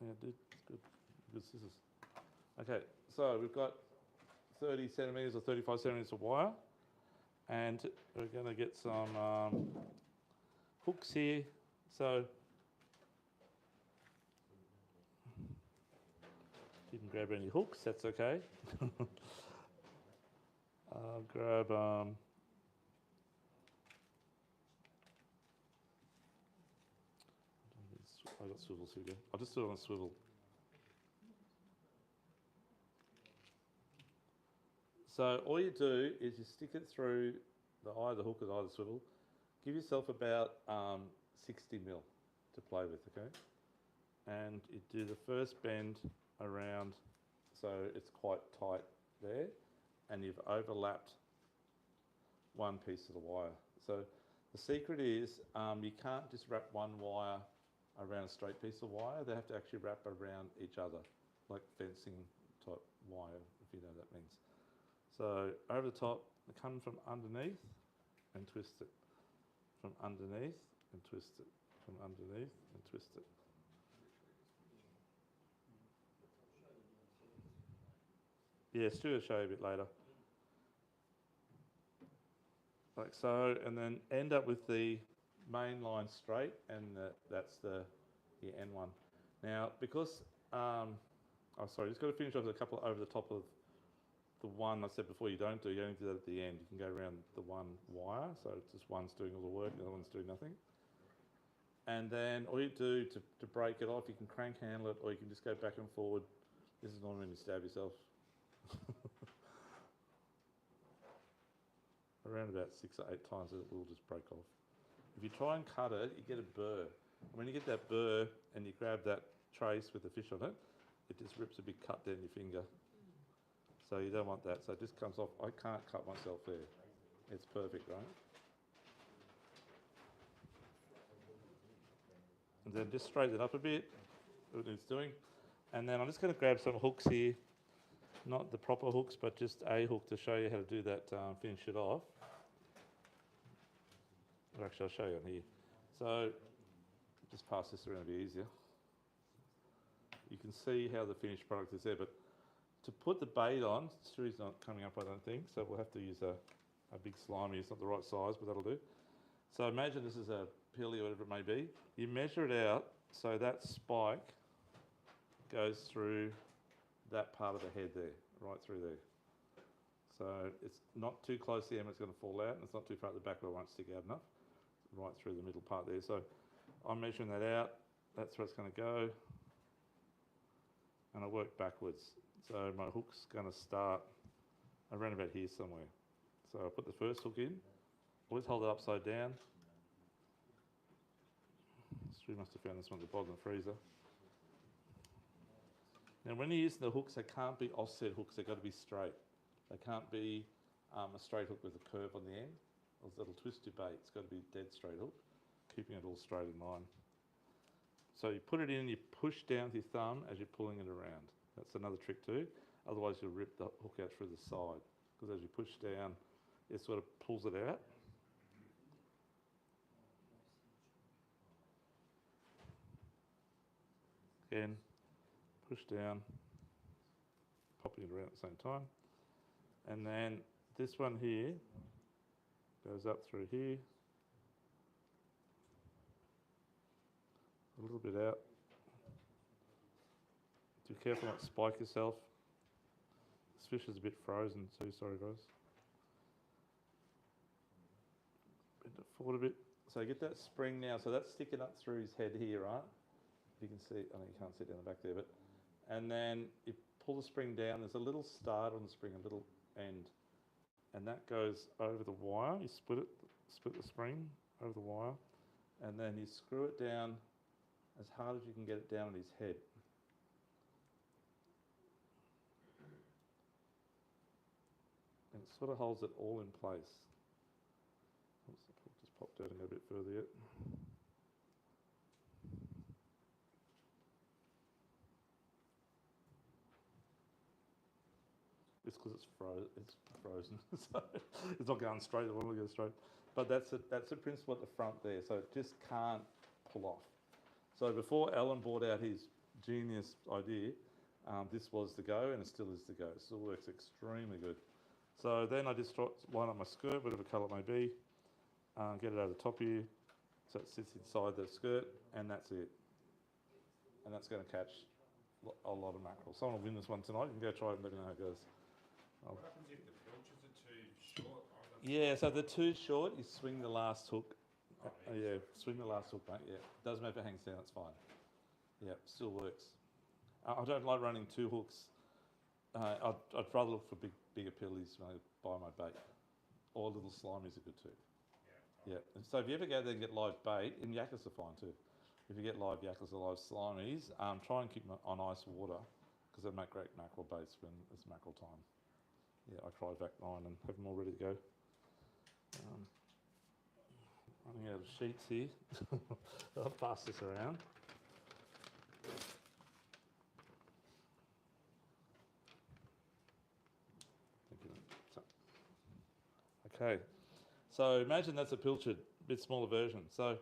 A: Yeah, dude, it's good. Good scissors. Okay, so we've got 30 centimetres or 35 centimetres of wire. And we're going to get some hooks here. So you can grab any hooks, that's okay. I'll grab I've got swivels here. I'll just do it on a swivel. So all you do is you stick it through the eye of the hook or the eye of the swivel. Give yourself about 60mm to play with, okay? And you do the first bend around so it's quite tight there, and you've overlapped one piece of the wire. So the secret is you can't just wrap one wire around a straight piece of wire. They have to actually wrap around each other, like fencing type wire, if you know what that means. So over the top, come from underneath and twist it. From underneath and twist it. From underneath and twist it. Yeah, Stu will show you a bit later. Like so, and then end up with the main line straight, and that's the N1. Now, because, just got to finish off with a couple over the top of the one I said before you don't do. You only do that at the end. You can go around the one wire, so it's just one's doing all the work, the other one's doing nothing. And then all you do to break it off, you can crank handle it, or you can just go back and forward. This is normally when you stab yourself. Around about 6 or 8 times it will just break off. If you try and cut it, you get a burr. And when you get that burr and you grab that trace with the fish on it, it just rips a big cut down your finger. So you don't want that. So it just comes off. I can't cut myself there. It's perfect, right? And then just straighten it up a bit, what it's doing. And then I'm just going to grab some hooks here. Not the proper hooks, but just a hook to show you how to do that, finish it off. Or actually, I'll show you on here. So just pass this around a bit easier. You can see how the finished product is there, but to put the bait on, Stu's not coming up, I don't think, so we'll have to use a big slimy. It's not the right size, but that'll do. So imagine this is a pilly or whatever it may be. You measure it out so that spike goes through that part of the head there, right through there. So it's not too close to the end, it's going to fall out, and it's not too far at the back where it won't stick out enough. Right through the middle part there. So I'm measuring that out. That's where it's going to go. and I work backwards. So my hook's going to start around about here somewhere. So I put the first hook in, always hold it upside down. Stu must have found this one at the bottom of the freezer. Now when you're using the hooks, they can't be offset hooks, they've got to be straight. They can't be a straight hook with a curve on the end, or it'll twist your bait. It's got to be a dead straight hook, keeping it all straight in line. So you put it in, you push down with your thumb as you're pulling it around. That's another trick too. Otherwise you'll rip the hook out through the side, because as you push down, it sort of pulls it out. Again, push down, popping it around at the same time. And then this one here goes up through here, a little bit out. Be careful not to spike yourself. This fish is a bit frozen too, sorry guys. Bend it forward a bit. So get that spring now, so that's sticking up through his head here, right? If you can see, I know you can't see it down the back there, but, and then you pull the spring down, there's a little start on the spring, a little end, and that goes over the wire. You split the spring over the wire, and then you screw it down as hard as you can get it down on his head. And it sort of holds it all in place. Oops, the hook just popped out and go a bit further yet. It's because it's frozen, so it's not going straight. It won't go straight. But that's a principle at the front there, so it just can't pull off. So before Alan brought out his genius idea, this was the go, and it still is the go. It still works extremely good. So then I just line up my skirt, whatever colour it may be, get it over the top here, so it sits inside the skirt, and that's it. And that's going to catch a lot of mackerel. Someone will win this one tonight. You can go try it and let me know how it goes.
B: What happens if the pilchers are too short?
A: Yeah, so if they're too short, you swing the last hook. Yeah, swing the last hook, mate. Yeah, doesn't matter if it hangs down, it's fine. Yeah, still works. I don't like running two hooks. I'd rather look for bigger pillies when I buy my bait. Or little slimies are good too. Yeah. And so if you ever go there and get live bait, and yakkers are fine too. If you get live yakkers or live slimies, try and keep them on ice water, because they make great mackerel baits when it's mackerel time. Yeah, I cry back mine and have them all ready to go. Running out of sheets here. I'll pass this around. Thank you. Okay, so imagine that's a pilchard, bit smaller version. So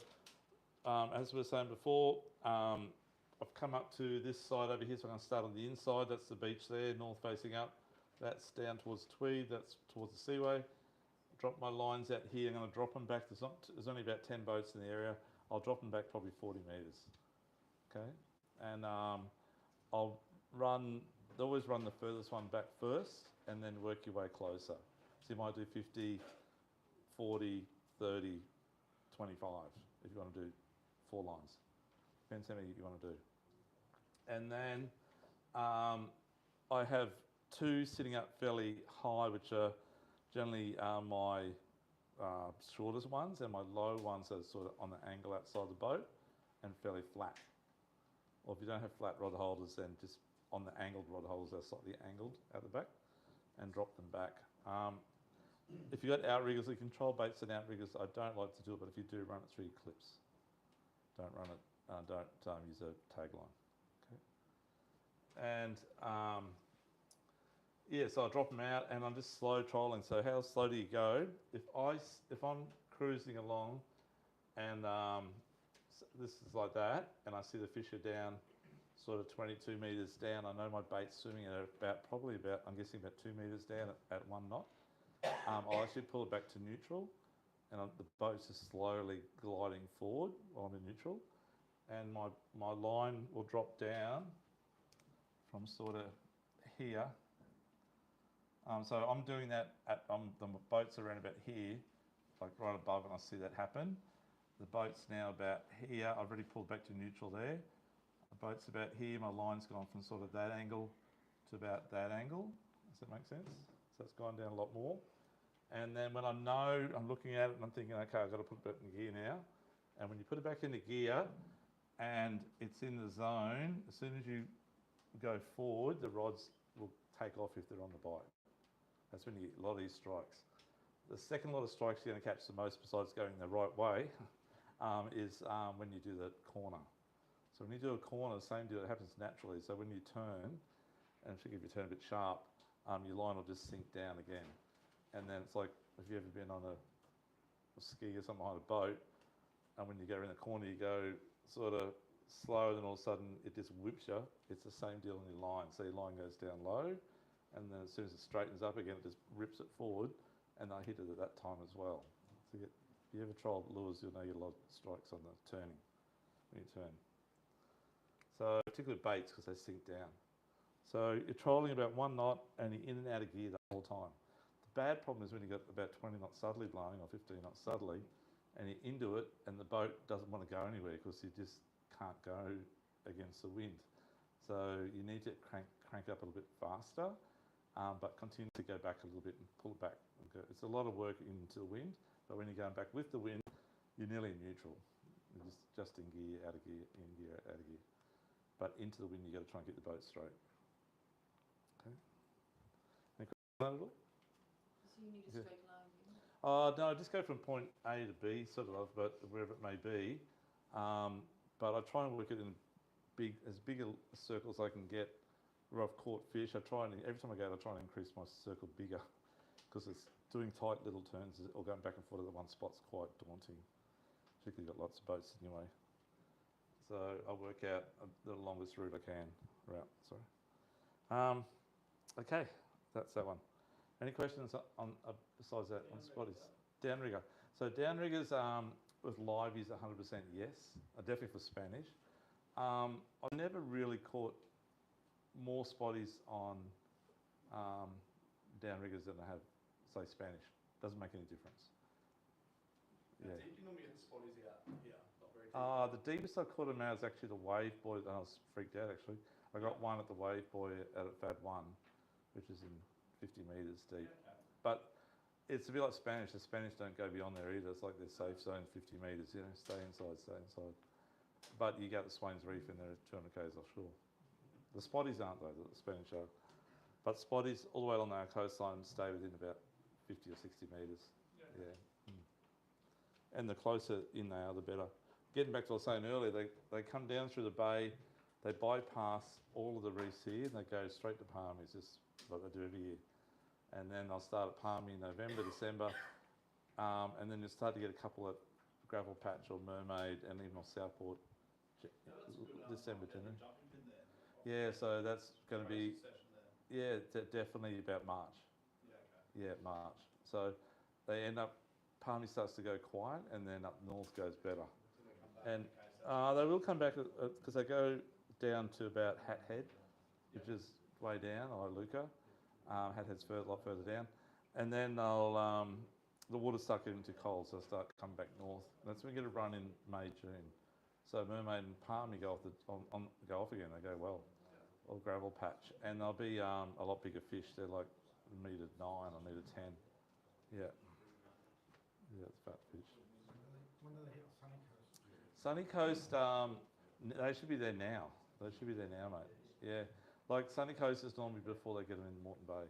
A: as we were saying before, I've come up to this side over here, so I'm going to start on the inside. That's the beach there, north facing up. That's down towards Tweed, that's towards the seaway. Drop my lines out here, I'm going to drop them back. There's only about 10 boats in the area. I'll drop them back probably 40 metres. Okay, and I'll always run the furthest one back first, and then work your way closer. So you might do 50, 40, 30, 25, if you want to do 4 lines. Depends how many you want to do. And then I have 2 sitting up fairly high, which are generally my shortest ones, and my low ones are sort of on the angle outside the boat and fairly flat. Or if you don't have flat rod holders, then just on the angled rod holders, they're slightly angled at the back, and drop them back. If you've got outriggers, you control baits and outriggers. I don't like to do it, but if you do, run it through your clips. Don't run it, don't use a tagline. Okay. And yeah, so I drop them out, and I'm just slow trolling. So how slow do you go? If I'm cruising along, and this is like that, and I see the fish are down, sort of 22 metres down. I know my bait's swimming at probably about, I'm guessing about 2 metres down at 1 knot. I'll actually pull it back to neutral, and the boat's just slowly gliding forward while I'm in neutral, and my line will drop down from sort of here. So I'm doing that the boat's around about here, like right above, and I see that happen. The boat's now about here. I've already pulled back to neutral there. I boat's about here, my line's gone from sort of that angle to about that angle. Does that make sense? So it's gone down a lot more. And then when I know, I'm looking at it and I'm thinking, okay, I've got to put it back in gear now. And when you put it back into gear and it's in the zone, as soon as you go forward, the rods will take off if they're on the bite. That's when you get a lot of these strikes. The second lot of strikes you're going to catch the most, besides going the right way, is when you do the corner. So when you do a corner, the same deal, it happens naturally. So when you turn, and particularly if you turn a bit sharp, your line will just sink down again. And then it's like, if you've ever been on a ski or something behind a boat, and when you go around the corner, you go sort of slow, and then all of a sudden it just whips you. It's the same deal on your line. So your line goes down low, and then as soon as it straightens up again, it just rips it forward, and they hit it at that time as well. So if you ever trial lures, you'll know you get a lot of strikes on the turning, when you turn. So particularly baits, because they sink down. So you're trolling about 1 knot, and you're in and out of gear the whole time. The bad problem is when you've got about 20 knots southerly blowing, or 15 knots southerly, and you're into it, and the boat doesn't want to go anywhere because you just can't go against the wind. So you need to crank up a little bit faster, but continue to go back a little bit and pull it back. It's a lot of work into the wind, but when you're going back with the wind, you're nearly neutral. You're just in gear, out of gear, in gear, out of gear. But into the wind, you've got to try and get the boat straight. Okay. Any questions on that at all?
C: So you need a straight line, do you?
A: No, just go from point A to B, sort of, but wherever it may be. But I try and work it in as big a circle as I can get where I've caught fish. Every time I go out, I try and increase my circle bigger, because it's doing tight little turns or going back and forth at one spot's quite daunting. Particularly got lots of boats in your way. So I work out the longest route I can. Okay, that's that one. Any questions on besides that on Spotties? Downrigger. So downriggers with liveys 100% yes, definitely for Spanish. I never really caught more Spotties on downriggers than I have, say, Spanish. Doesn't make any difference.
G: How deep do you normally get the Spotties out here? Not very deep.
A: The deepest I caught them out was actually the Wave Boy. I was freaked out actually. I got one at the Wave Boy at Fad 1, which is in 50 metres deep.
G: Okay.
A: But it's a bit like Spanish. The Spanish don't go beyond there either. It's like their safe zone, 50 metres. You know, stay inside, stay inside. But you go to Swains Reef and they're 200 k's offshore. The Spotties aren't though. The Spanish are. But Spotties all the way along our coastline stay within about 50 or 60 metres. Yeah. And the closer in they are, the better. Getting back to what I was saying earlier, they come down through the bay, they bypass all of the reefs here, and they go straight to palmies, just like they do every year. And then they'll start at palmy in November, December, and then you'll start to get a couple at Gravel Patch or Mermaid, and even on Southport, December, January. Yeah, so that's going to be, definitely about March. Yeah, March. So they end up, palmy starts to go quiet, and then up north goes better. And they will come back because they go down to about Hat Head, which is way down, or Iluka. Hat Head's a lot further down. And then they'll, the water's start getting too cold, so they'll start coming back north. And that's when we get a run in May, June. So Mermaid and Palmy go off again, they go well. Or Gravel Patch. And they'll be a lot bigger fish. They're like 1.9 or 1.10 m. Yeah. Yeah, it's fat fish.
B: When do they hit Sunny Coast?
A: Sunny Coast, they should be there now. They should be there now, mate. Yeah. Like Sunny Coast is normally before they get them in Moreton Bay.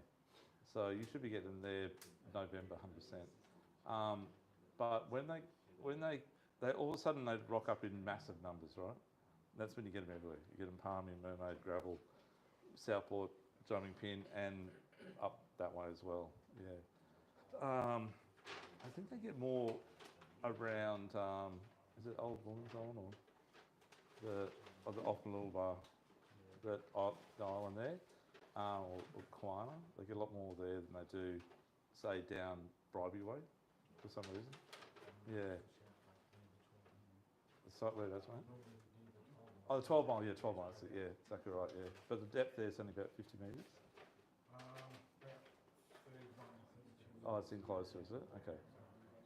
A: So you should be getting them there November, 100%. But when they all of a sudden they rock up in massive numbers, right? That's when you get them everywhere. You get them Palmy, Mermaid, Gravel, Southport, Jumping Pin, and up that way as well. Yeah. I think they get more around, is it Old Wollongong or the Off Little Bar, the island there, or Kiwana. They get a lot more there than they do, say, down Bribey Way for some reason. Yeah. The site where that's, mate? Oh, the 12 mile, yeah, 12 miles, yeah, exactly right, yeah. But the depth there is only about 50 metres.
B: About 31, I think.
A: Oh, it's in closer, is it? Okay.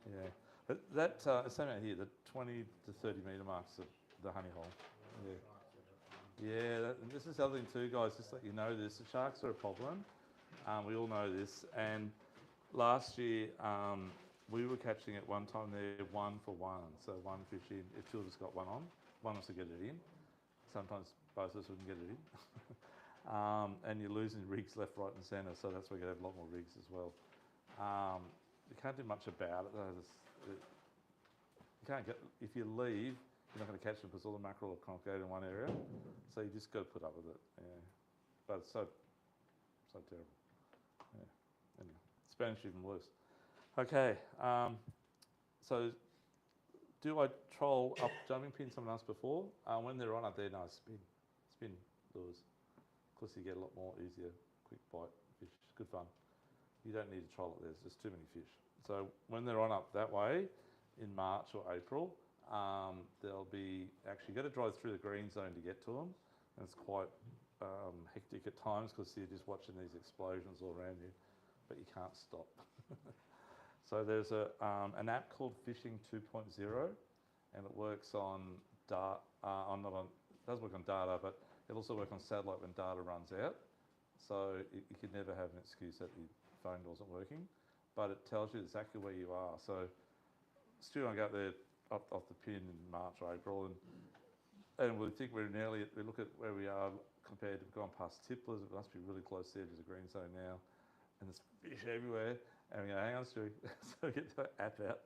A: Yeah. But that, same out here, the 20 to 30 metre marks of the honey hole. Yeah. Yeah, this is the other thing too, guys. Just let you know this. The sharks are a problem. We all know this. And last year, we were catching at one time there 1 for 1. So one fish in. If two of us got one on, one of us would get it in. Sometimes both of us wouldn't get it in. And you're losing rigs left, right, and centre. So that's why you have a lot more rigs as well. You can't do much about it though. You can't get, if you leave, you're not going to catch them because all the mackerel are congregated in one area. So you just got to put up with it. Yeah. But it's so terrible. Yeah. Anyway, Spanish even worse. Okay. So do I troll up jumping pin? Someone asked before. When they're on up there, no, spin lures. Of course, you get a lot more easier, quick bite fish. Good fun. You don't need to troll it. There's just too many fish. So when they're on up that way, in March or April, they'll be actually got to drive through the green zone to get to them, and it's quite hectic at times because you're just watching these explosions all around you, but you can't stop. So there's an app called Fishing 2.0, and it works on data. It does work on data, but it'll also work on satellite when data runs out. So you can never have an excuse that your phone wasn't working, but it tells you exactly where you are. So Stu and I go up there off the pin in March or April, and we think we look at where we are compared to gone past tipplers. It must be really close to the edge of the green zone now, and there's fish everywhere. And we go, hang on, Stu. So we get the app out.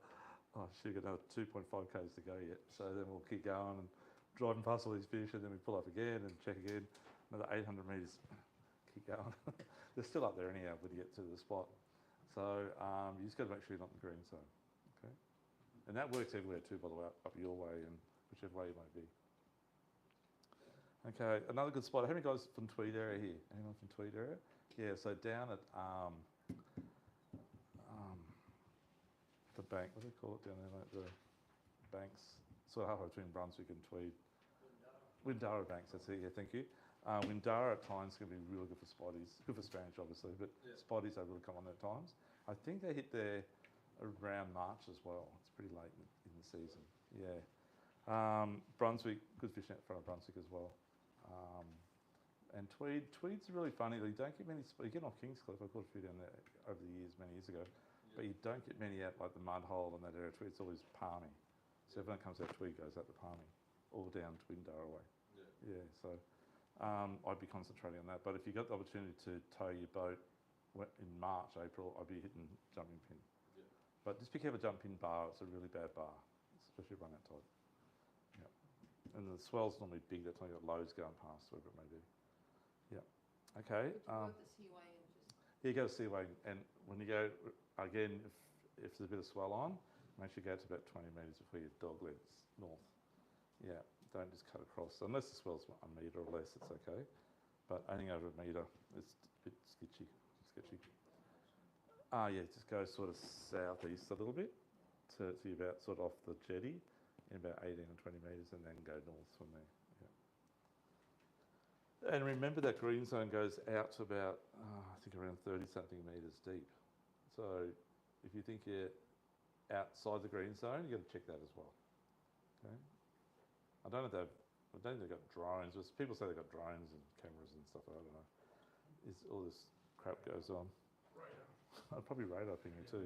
A: Oh, shoot, we've got another 2.5 k's to go yet. So then we'll keep going and driving past all these fish, and then we pull up again and check again. Another 800 metres. Keep going. They're still up there anyhow when you get to the spot. So you just got to make sure you're not in the green zone. Okay. And that works everywhere too, by the way, up your way and whichever way you might be. Okay, another good spot. How many guys from Tweed area here? Anyone from Tweed area? Yeah, so down at the bank, what do they call it down there, like the banks, sort of halfway between Brunswick and Tweed. Windara Banks, that's it, yeah, thank you. Windara at times can be really good for spotties. Good for Spanish, obviously, but spotties, they really come on at times. I think they hit there around March as well. It's pretty late in the season, yeah. Brunswick, good fishing out front of Brunswick as well. And Tweed's really funny. You don't get many, you get on Kingscliff, I caught a few down there over the years, many years ago, but you don't get many out like the mud hole in that area. Tweed's always palmy. So everyone comes out Tweed goes out to palmy, all down to Windara way. Yeah, so I'd be concentrating on that. But if you got the opportunity to tow your boat in March, April, I'd be hitting jumping pin. Yeah. But just be careful, jumping pin bar, it's a really bad bar, especially run out tide. Yeah. And the swell's normally big, that's why you've got loads going past, wherever it may be. Yeah. Okay.
C: Go the seaway and just...
A: Yeah, you go to seaway, and when you go, again, if there's a bit of swell on, make sure you go to about 20 metres before your dog leads north. Yeah, don't just cut across. Unless the swell's a metre or less, it's okay. But anything over a metre, it's a bit sketchy. Yeah, just go sort of southeast a little bit to about sort of off the jetty in about 18 or 20 metres, and then go north from there. Yeah. And remember that green zone goes out to about, I think around 30-something metres deep. So if you think you're outside the green zone, you've got to check that as well. Okay. I don't think they've got drones. People say they've got drones and cameras and stuff. I don't know. All this crap goes on.
B: Radar.
A: Probably radar pinging too.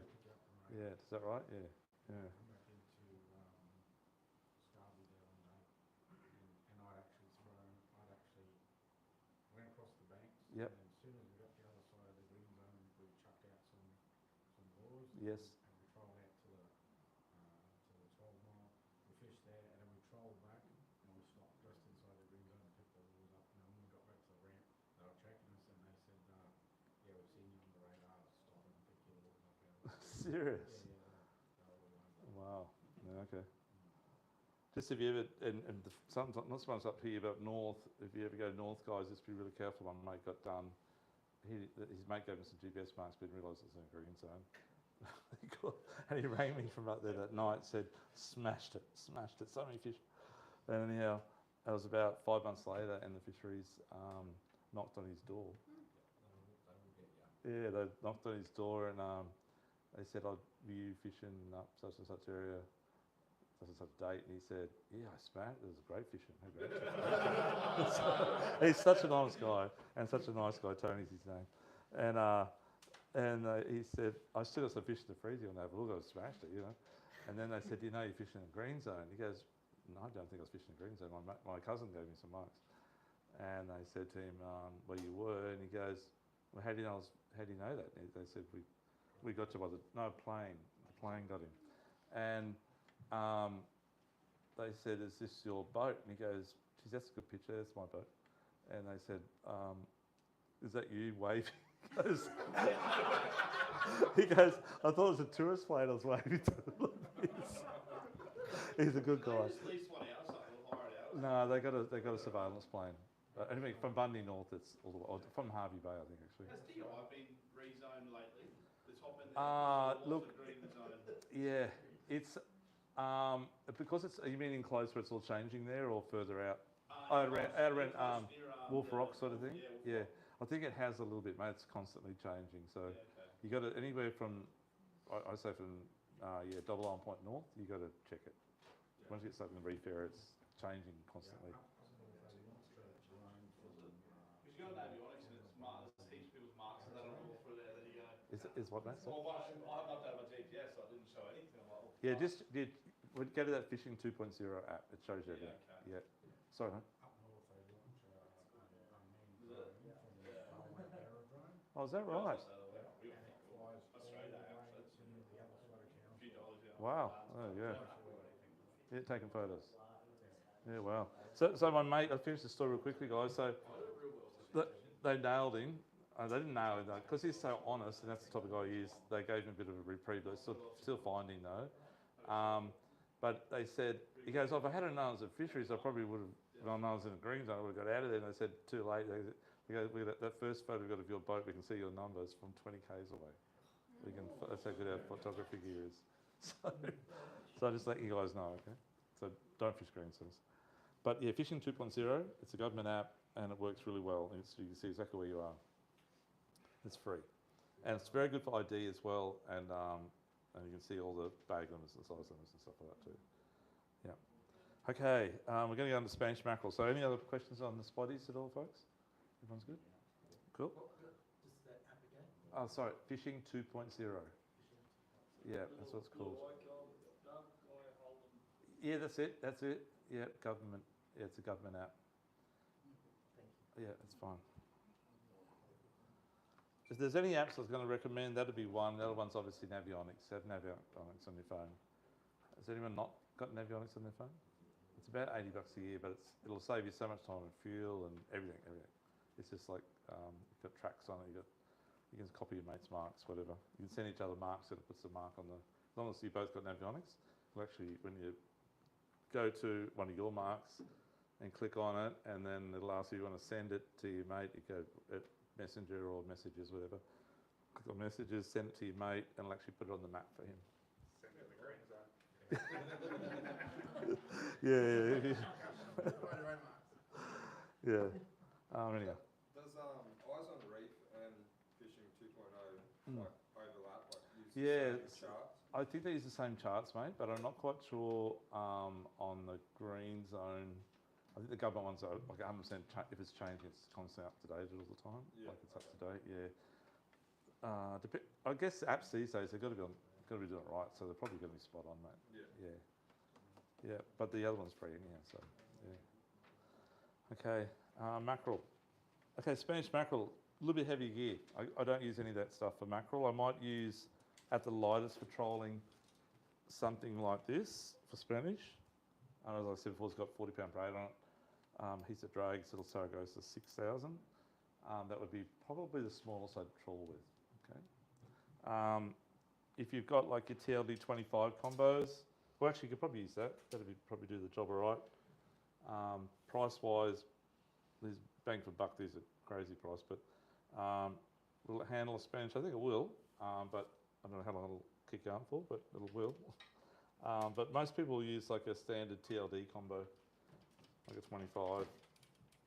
A: Yeah, is that right? Yeah. Yeah.
B: Back into Scarborough the other day, and I'd actually went across the banks.
A: Yep.
B: And as soon as we got the other side of the green zone, we chucked out some lures.
A: Yes.
B: And we trolled out to the 12 mile. We fished there, and then we trolled back, and we stopped just inside the green zone and picked the lures up. And then when we got back to the ramp, they were checking us, and they said, "Yeah, we've seen you on the radar. Stop and pick your lures up out of the."
A: Serious.
B: Yeah.
A: Wow. Yeah, okay. Just if you ever, not so much up here, but north, if you ever go north, guys, just be really careful. My mate got done. His mate gave him some GPS marks, but didn't realise it was in a green zone. And he rang me from up there that night, said, smashed it, so many fish. And anyhow, it was about 5 months later, and the fisheries knocked on his door. Yeah, they knocked on his door, and they said, "I'd view fishing up such and such area." such and such date, and he said, yeah, I smashed it. It was great fishing. He's such a nice guy, and such a nice guy. Tony's his name. And he said, I still got some fish in the freezer on that, but I smashed it, you know. And then they said, you know, you're fishing in the green zone. He goes, no, I don't think I was fishing in the green zone. My cousin gave me some marks. And they said to him, well, you were. And he goes, well, how do you know that? And they said, we got you by the plane. The plane got him. And they said, is this your boat? And he goes, geez, that's a good picture. That's my boat. And they said, is that you waving? He goes, I thought it was a tourist plane I was waving to. He's a good guy.
G: They just lease one out or something, or hire it out.
A: No, they got a surveillance plane. Anyway, from Bundy North, it's all the way, from Harvey Bay, I think, actually.
G: Has DI been rezoned lately? The top end there?
A: Look,
G: The green zone.
A: yeah, it's because it's. You mean enclosed where it's all changing there, or further out? Out around Wolf Rock sort of thing. Yeah, I think it has a little bit, mate. It's constantly changing. So you got it anywhere from, I say from Double Iron Point North. You got to check it. Once you get something in Reef area, it's changing constantly.
G: Because you got an avionics and it's marked. There's heaps of people's marks and that are all through there. There you go.
A: Is what, mate?
G: Well, I haven't updated my GPS, so I didn't show anything. I'm like, well,
A: Yeah, just go to that Fishing 2.0 app. It shows you everything.
G: okay.
A: Yeah. Sorry, mate.
B: Up north, they launch a unmanned drone from the Railway aerodrome.
A: Oh, is that right?
B: And it flies all the way to the other side of
G: A few
B: town.
G: dollars, yeah.
A: Wow. Oh, yeah. Yeah, taking photos. Yeah, wow. So my mate, I'll finish the story real quickly, guys. So they nailed him. They didn't nail him though, because he's so honest, and that's the type of guy he is. They gave him a bit of a reprieve. They're still finding though. But they said, he goes, oh, if I had known it was at fisheries, I probably would have. Well, I was in a green zone, I would have got out of there. And they said, too late. They go, that first photo we got of your boat, we can see your numbers from 20 k's away. That's how good our photography gear is. So I just let you guys know, okay? So don't fish green zones. But yeah, Fishing 2.0, it's a government app and it works really well. You can see exactly where you are. It's free. And it's very good for ID as well. And you can see all the bag limits and size limits and stuff like that too. Yeah. Okay, we're going to go on to Spanish mackerel. So any other questions on the spotties at all, folks? Everyone's good? Cool.
F: Just that app again?
A: Oh, sorry, Fishing 2.0. Yeah, that's what it's called. Yeah, that's it. Yeah, government. Yeah, it's a government app. Yeah, it's fine. If there's any apps I was going to recommend, that would be one. The other one's obviously Navionics. Have Navionics on your phone. Has anyone not got Navionics on their phone? It's about $80 a year, but it'll save you so much time and fuel and everything. It's just like you've got tracks on it. You can copy your mate's marks, whatever. You can send each other marks, and it puts the mark on the. As long as you both got Navionics, it'll actually, when you go to one of your marks and click on it, and then it'll ask you want to send it to your mate. You go Messenger or Messages, whatever. Click on Messages, send it to your mate, and it'll actually put it on the map for him.
E: Send it to the green zone.
A: Yeah. Yeah. Anyhow.
H: Does Eyes on Reef and Fishing 2.0 like overlap? Like use
A: Yeah,
H: the same charts?
A: I think they use the same charts, mate, but I'm not quite sure on the green zone. I think the government ones are like 100%. If it's changing, it's constantly up to date all the time.
H: Yeah.
A: Like it's up to date, yeah. I guess apps these days they've got to be doing it right, so they're probably going to be spot on, mate. Yeah. But the other one's free anyhow, so yeah. Okay, mackerel. Okay, Spanish mackerel, a little bit heavier gear. I don't use any of that stuff for mackerel. I might use, at the lightest for trolling, something like this for Spanish. And as I said before, it's got 40-pound braid on it. He's at drags, it'll so it goes to 6,000. That would be probably the smallest I'd trawl with. Okay. If you've got like your TLD 25 combos, well, actually, you could probably use that. That'd probably do the job all right. Price-wise, these bang for buck, these are crazy price, but will it handle a Spanish? I think it will, but I don't know how long it'll kick on for, but it will. But most people use like a standard TLD combo, like a 25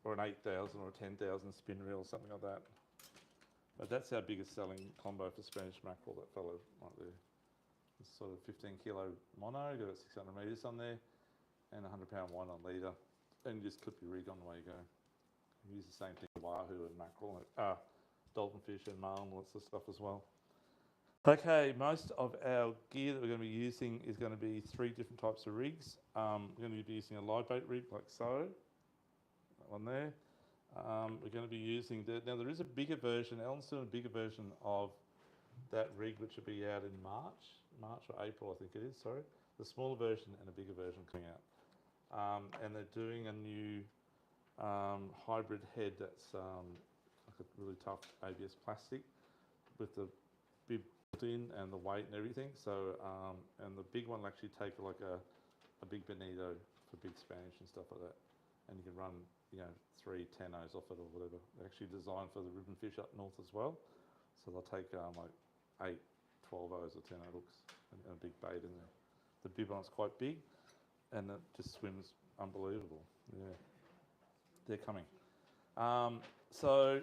A: or an 8,000 or a 10,000 spin reel or something like that. But that's our biggest selling combo for Spanish mackerel, that fellow right there. It's sort of 15 kilo mono, got about 600 metres on there, and 100 pound wine on leader. And you just clip your rig on the way you go. You use the same thing with wahoo and mackerel, dolphin fish and marlin, lots of stuff as well. Okay, most of our gear that we're going to be using is going to be 3 different types of rigs. We're going to be using a live bait rig like so, that one there. We're going to be using, now there is a bigger version, Alan's doing a bigger version of that rig which will be out in March or April I think it is, sorry. The smaller version and a bigger version coming out. And they're doing a new hybrid head that's like a really tough ABS plastic with the bib built in and the weight and everything. So, and the big one will actually take like a big bonito for big Spanish and stuff like that. And you can run, 3 10-0s off it or whatever. They're actually designed for the ribbon fish up north as well. So they'll take like 8 12-0s or 10-0 hooks and a big bait in there. The bib on it's quite big and it just swims unbelievable. Yeah, they're coming. So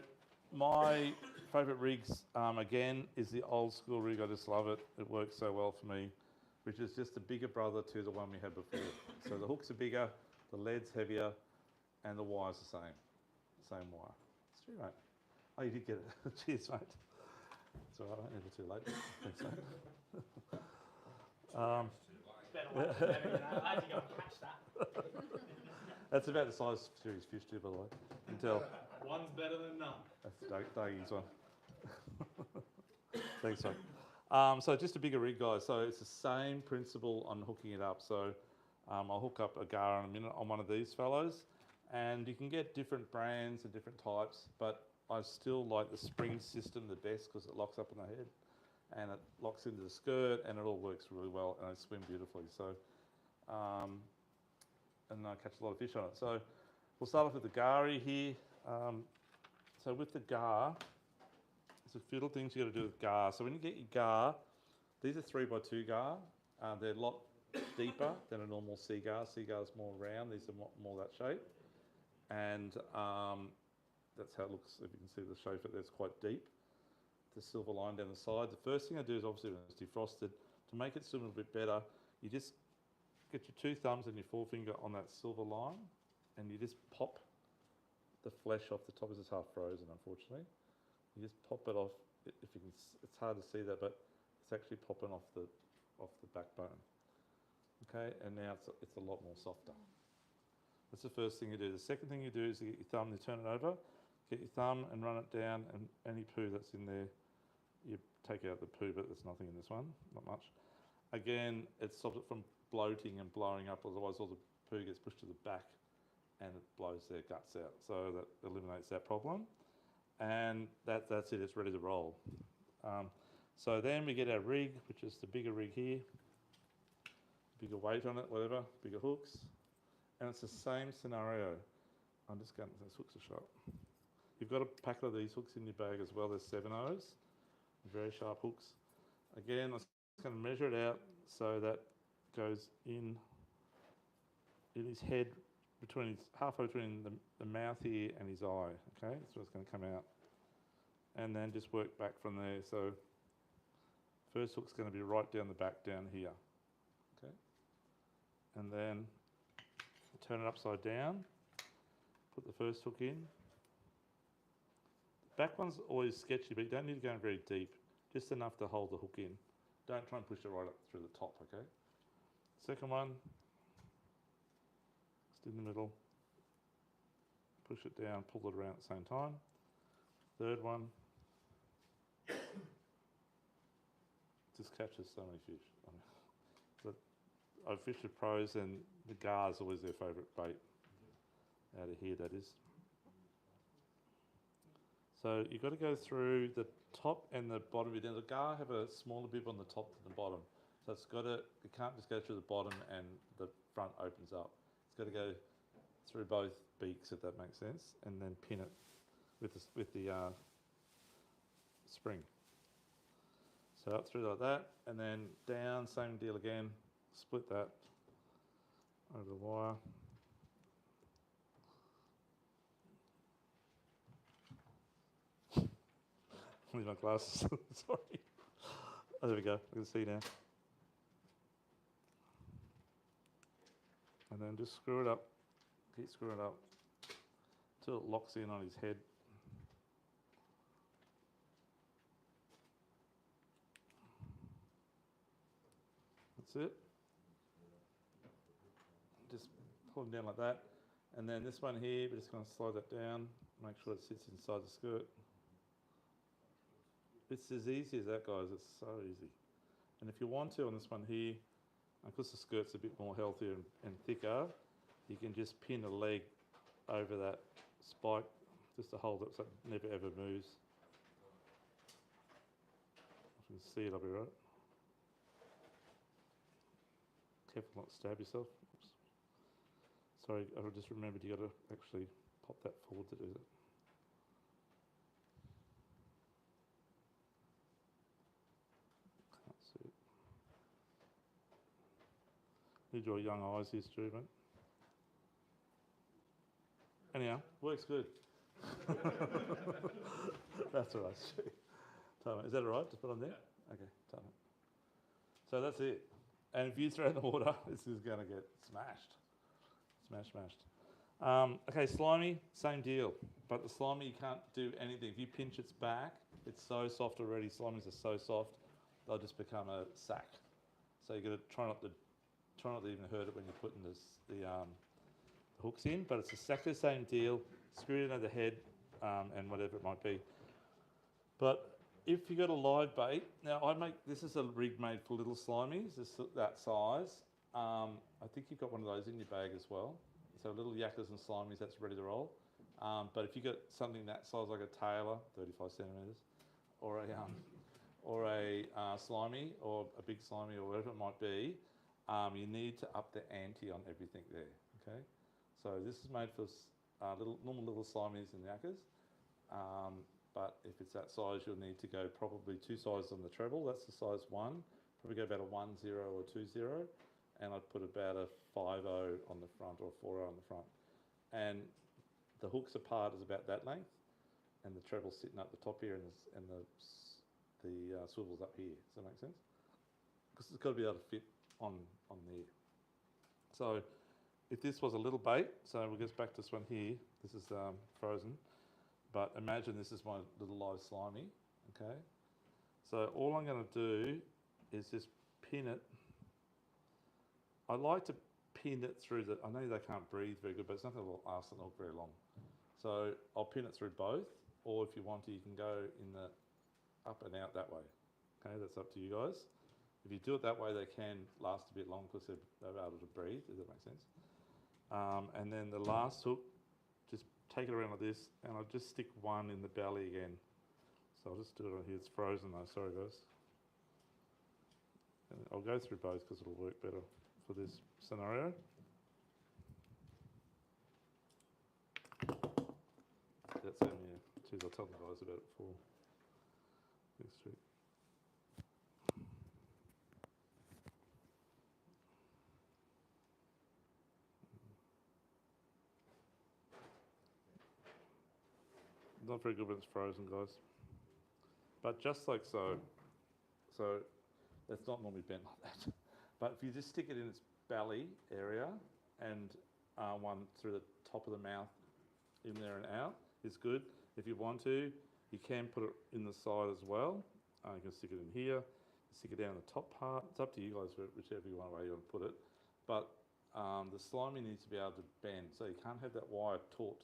A: my favourite rigs, again, is the old school rig. I just love it. It works so well for me, which is just a bigger brother to the one we had before. So the hooks are bigger, the lead's heavier, and the wire's the same wire. It's true, mate. Oh, you did get it. Cheers, mate. It's all right, never too late. Thanks, mate.
F: Better one than never, I had to go and catch that.
A: That's about the size of Series fish too, by the way. You can tell.
G: One's better than none.
A: That's Dougie's one. Thanks, mate. So just a bigger rig, guys. So it's the same principle on hooking it up. So I'll hook up a gar in a minute on one of these fellows. And you can get different brands and different types, but I still like the spring system the best because it locks up in the head and it locks into the skirt and it all works really well and I swim beautifully. So, and I catch a lot of fish on it. So we'll start off with the garry here. So with the gar, there's a few little things you got to do with gar. So when you get your gar, these are 3x2 gar. They're a lot deeper than a normal sea gar. Sea gar is more round. These are more that shape. And that's how it looks. If you can see the shape of it, it's quite deep. The silver line down the side. The first thing I do is obviously when it's defrosted, to make it swim a little bit better, you just get your 2 thumbs and your forefinger on that silver line and you just pop the flesh off the top. It's half frozen, unfortunately. You just pop it off. If you can, it's hard to see that, but it's actually popping off the backbone. Okay, and now it's a lot more softer. That's the first thing you do. The second thing you do is you get your thumb, you turn it over, get your thumb and run it down, and any poo that's in there, you take out the poo, but there's nothing in this one, not much. Again, it stops it from bloating and blowing up, otherwise all the poo gets pushed to the back and it blows their guts out. So that eliminates that problem. And that's it, it's ready to roll. So then we get our rig, which is the bigger rig here, bigger weight on it, whatever, bigger hooks. And it's the same scenario. I'm just going, those hooks are sharp. You've got a packet of these hooks in your bag as well. There's 7/0s, very sharp hooks. Again, I'm just going to measure it out so that goes in his head, halfway between the mouth here and his eye. Okay, so it's going to come out. And then just work back from there. So first hook's going to be right down the back down here. Okay, and then turn it upside down, put the first hook in. The back one's always sketchy, but you don't need to go in very deep, just enough to hold the hook in. Don't try and push it right up through the top, okay? Second one, just in the middle, push it down, pull it around at the same time. Third one, just catches so many fish. I've fished with pros and the gar is always their favourite bait out of here, that is. So you've got to go through the top and the bottom bit. Now the gar have a smaller bib on the top than the bottom. So it's got to, you can't just go through the bottom and the front opens up. It's got to go through both beaks, if that makes sense, and then pin it with the spring. So up through like that, and then down, same deal again. Split that over the wire. Leave my glasses. Sorry. Oh, there we go. I can see now. and then just screw it up. Keep screwing it up till it locks in on his head. That's it. Just pull him down like that. And then this one here, we're just going to slide that down, make sure it sits inside the skirt. It's as easy as that, guys. It's so easy. And if you want to on this one here, because the skirt's a bit more healthier and thicker, you can just pin a leg over that spike just to hold it so it never ever moves. If you can see it, I'll be right. Careful not to stab yourself. Oops. Sorry, I just remembered you got to actually pop that forward to do that. Can't see it. Need your young eyes here, Stu, mate. Anyhow, works good. That's all right, Stu. Is that all right? Just put on there? Yeah. Okay, time it. So that's it. And if you throw it in the water, this is going to get smashed. Smashed. Okay, slimy, same deal. But the slimy, you can't do anything. If you pinch its back, it's so soft already. Slimies are so soft, they'll just become a sack. So you've got to try not to even hurt it when you're putting the hooks in. But it's exactly the same deal. Screw it under the head and whatever it might be. But if you've got a live bait, now this is a rig made for little slimies, that size. I think you've got one of those in your bag as well. So little yakkers and slimies, that's ready to roll. But if you've got something that size like a tailor, 35 centimetres, or a slimy, or a big slimy, or whatever it might be, you need to up the ante on everything there, okay? So this is made for normal little slimies and yakkers. But if it's that size, you'll need to go probably 2 sizes on the treble. That's the size 1. Probably go about a 1-0 or 2-0. And I'd put about a 5-0 on the front or 4-0 on the front. And the hooks apart is about that length. And the treble's sitting up the top here and the swivel's up here. Does that make sense? Because it's got to be able to fit on there. So if this was a little bait, so we'll get back to this one here. This is frozen. But imagine this is my little live slimy, okay? So all I'm going to do is just pin it. I like to pin it through I know they can't breathe very good, but it's not going to last the hook very long. So I'll pin it through both, or if you want to, you can go in the up and out that way. Okay, that's up to you guys. If you do it that way, they can last a bit long because they're able to breathe, does that make sense? And then the last hook, just take it around like this, and I'll just stick one in the belly again. So I'll just do it on here. It's frozen though, sorry guys. And I'll go through both because it'll work better for this scenario. That's only geez, I'll tell the guys about it before next week. Not very good when it's frozen, guys. But just like so, it's not normally bent like that. But if you just stick it in its belly area and one through the top of the mouth, in there and out, is good. If you want to, you can put it in the side as well. You can stick it in here, stick it down the top part. It's up to you guys, whichever way you want to put it. But the slimy needs to be able to bend, so you can't have that wire taut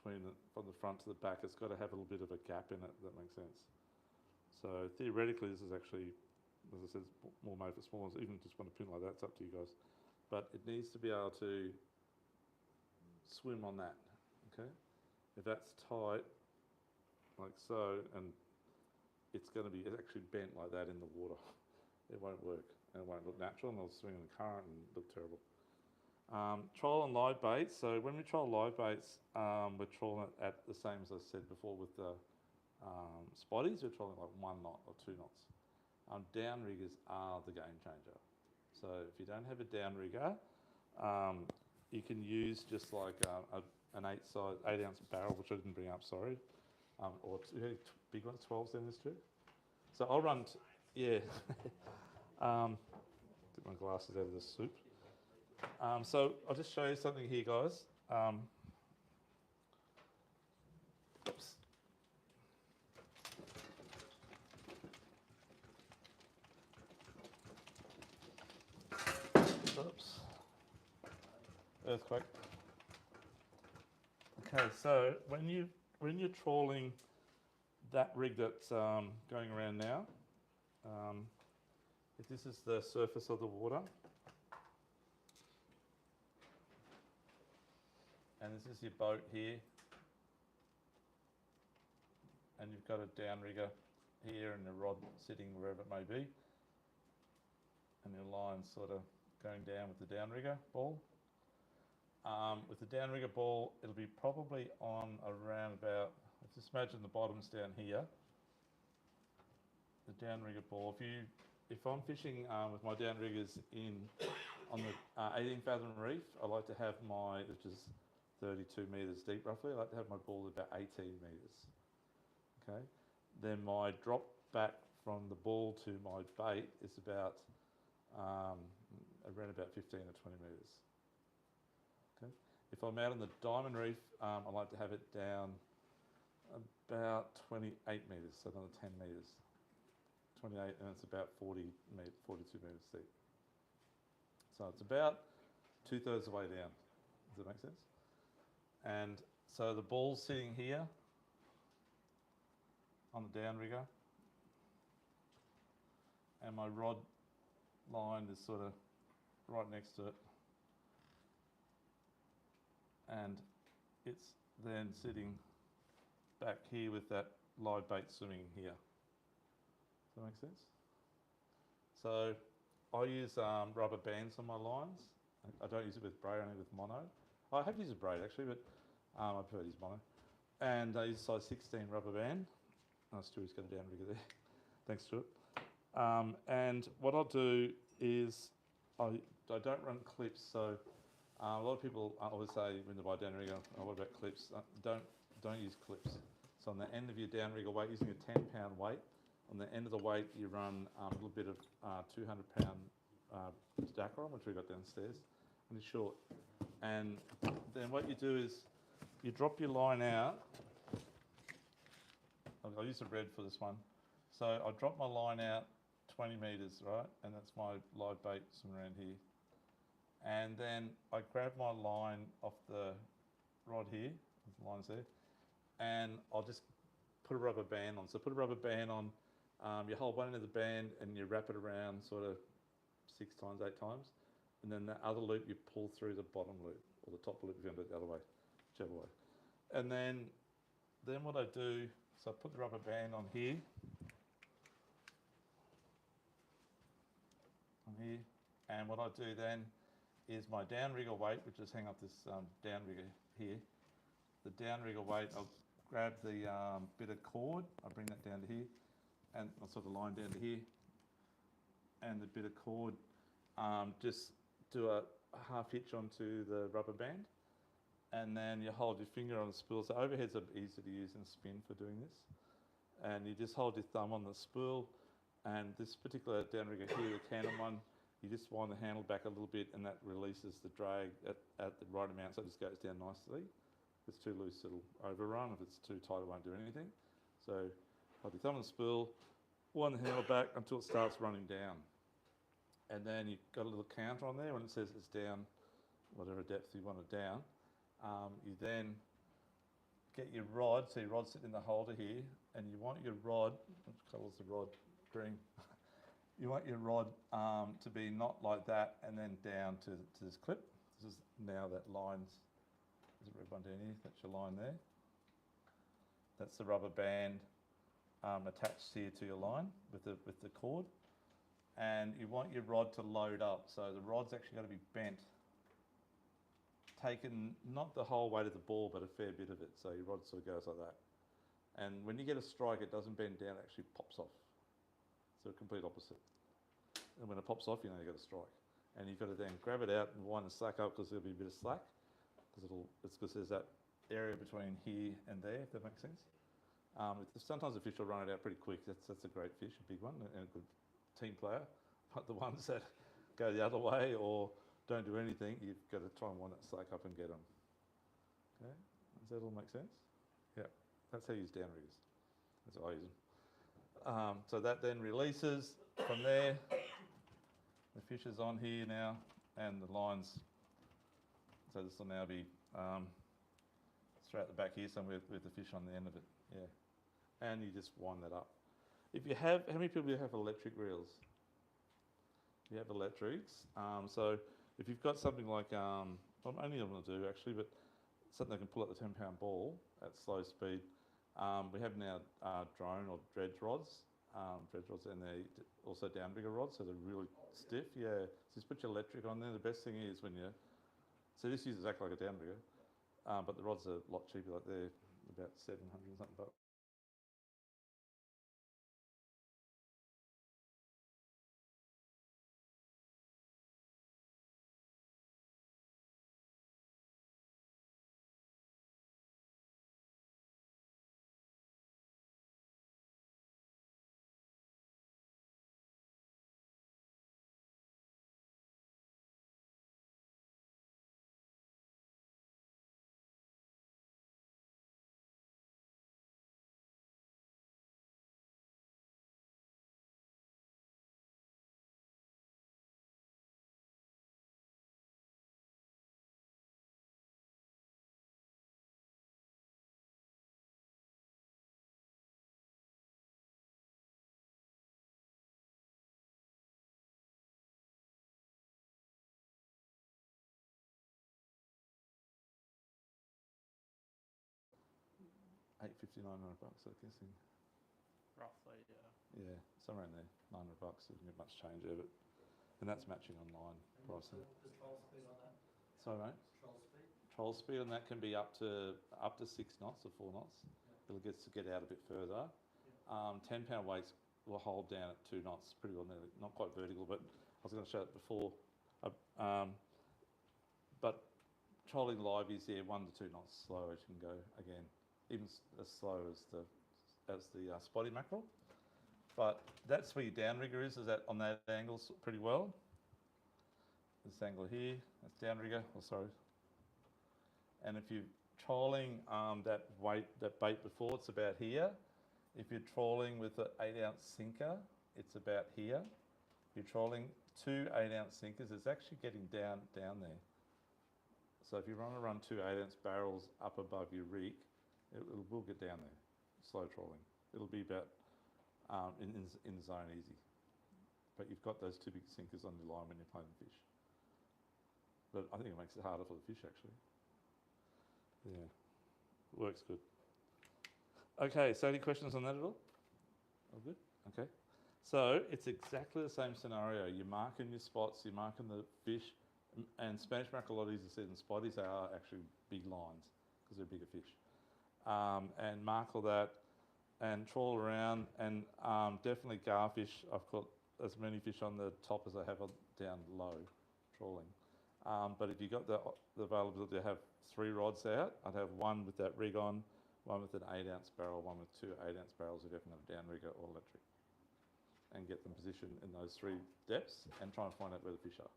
A: from the front to the back. It's got to have a little bit of a gap in it, if that makes sense. So theoretically, this is actually, as I said, more made for small ones. Even just want to pin like that, it's up to you guys. But it needs to be able to swim on that, okay? If that's tight, like so, and it's going to be actually bent like that in the water, it won't work, and it won't look natural, and it'll swing in the current and look terrible. Trial and live baits. So when we trial live baits, we're trolling it at the same as I said before with the spotties. We're trolling like 1 knot or 2 knots. Downriggers are the game changer. So if you don't have a downrigger, you can use just like an 8-ounce barrel, which I didn't bring up, sorry, or big ones, 12s in this too. So I'll run, yeah. Get my glasses out of the soup. So I'll just show you something here, guys. Oops. Oops. Earthquake. Okay, so when you're trawling that rig that's going around now, if this is the surface of the water, and this is your boat here, and you've got a downrigger here and a rod sitting wherever it may be, and your line sort of going down with the downrigger ball. With the downrigger ball, it'll be probably on around about, just imagine the bottom's down here. The downrigger ball, if I'm fishing with my downriggers on the 18 fathom reef, I like to have which is 32 metres deep roughly, I like to have my ball about 18 metres. Okay, then my drop back from the ball to my bait is about around about 15 or 20 metres. Okay, if I'm out on the diamond reef, I like to have it down about 28 metres, so another 10 metres. 28, and it's about 42 metres deep. So it's about 2/3 the way down. Does that make sense? And so the ball's sitting here on the downrigger, and my rod line is sort of right next to it, and it's then sitting back here with that live bait swimming here. Does that make sense? So I use rubber bands on my lines. I don't use it with braid, only with mono. I have used a braid actually, but I prefer to use mono. And I use a size 16 rubber band. Oh, Stuart's got a downrigger there. Thanks, Stuart. And what I'll do is I don't run clips. So a lot of people always say when they buy downrigger, oh, what about clips? Don't use clips. So on the end of your downrigger weight, using a 10-pound weight, on the end of the weight you run a little bit of 200-pound Mackerel, which we got downstairs, and it's short. And then what you do is you drop your line out. I'll use the red for this one. So I drop my line out 20 metres, right? And that's my live bait swimming around here. And then I grab my line off the rod here, the line's there, and I'll just put a rubber band on. So put a rubber band on, you hold one end of the band and you wrap it around sort of 6 times, 8 times. And then the other loop you pull through the bottom loop, or the top loop if you want to do it the other way, whichever way. And then what I do, so I put the rubber band on here, and what I do then is my downrigger weight, which is hang up this downrigger here. The downrigger weight, I'll grab the bit of cord, I bring that down to here, and I'll sort of line down to here, and the bit of cord, just do a half hitch onto the rubber band, and then you hold your finger on the spool. So overheads are easy to use and spin for doing this. And you just hold your thumb on the spool, and this particular downrigger here, the Canon one, you just wind the handle back a little bit, and that releases the drag at the right amount, so it just goes down nicely. If it's too loose, it'll overrun. If it's too tight, it won't do anything. So hold your thumb on the spool, wind the handle back until it starts running down. And then you've got a little counter on there when it says it's down, whatever depth you want it down. You then get your rod, so your rod's sitting in the holder here, and you want your rod, which colour's the rod? Green. You want your rod to be not like that and then down to this clip. This is now that line's, there's a red one down here, that's your line there. That's the rubber band attached here to your line with the cord. And you want your rod to load up, so the rod's actually going to be bent, taken not the whole weight of the ball, but a fair bit of it, so your rod sort of goes like that. And when you get a strike, it doesn't bend down, it actually pops off. So complete opposite. And when it pops off, you know you've got a strike. And you've got to then grab it out and wind the slack up, because there'll be a bit of slack, it's because there's that area between here and there, if that makes sense. Sometimes the fish will run it out pretty quick. That's a great fish, a big one, and a good team player. But the ones that go the other way, or don't do anything, you've got to try and wind that slake up and get them. Okay, does that all make sense? Yeah, that's how you use downriggers. That's how I use them. So that then releases from there. The fish is on here now, and the lines. So this will now be straight at the back here somewhere with the fish on the end of it. Yeah, and you just wind that up. If you have, how many people have electric reels? You have electrics. So if you've got something like, well, only of them to do actually, but something that can pull out the 10-pound ball at slow speed. We have now drone or dredge rods, and they also downrigger rods, so they're really stiff. Yeah, so just put your electric on there. The best thing is when you, so this uses exactly like a downrigger, but the rods are a lot cheaper. Like they're about 700 and something bucks. $850, $900 bucks, I'm guessing.
F: Roughly, yeah.
A: Yeah, somewhere in there, $900 bucks. You can get much change out of it, and that's matching online pricing.
G: The troll speed on that?
A: Sorry, mate.
G: Troll speed?
A: Troll speed on that can be up to 6 knots or 4 knots.
G: Yeah.
A: It'll get out a bit further. 10-pound weights will hold down at 2 knots, pretty well nearly, not quite vertical, but I was going to show it before. But trolling live is 1 to 2 knots slow as you can go again, even as slow as the spotty mackerel. But that's where your downrigger is that on that angle pretty well. This angle here, that's downrigger, And if you're trolling that bait before, it's about here. If you're trolling with an 8-ounce sinker, it's about here. If you're trolling 2 8-ounce sinkers, it's actually getting down there. So if you want to run 2 8-ounce barrels up above your rig, it will get down there, slow trolling. It'll be about in the zone easy. But you've got those 2 big sinkers on your line when you're playing the fish. But I think it makes it harder for the fish actually. Yeah, works good. Okay, so any questions on that at all? All good? Okay. So it's exactly the same scenario. You're marking your spots, you're marking the fish, and Spanish mackerel, a lot easier to see than spotties. They are actually big lines because they're bigger fish. And markle that and trawl around, and definitely garfish. I've got as many fish on the top as I have down low trawling. But if you've got the availability to have 3 rods out, I'd have 1 with that rig on, 1 with an 8-ounce barrel, 1 with 2 8-ounce barrels if you happen to have downrigger or electric, and get them positioned in those 3 depths and try and find out where the fish are.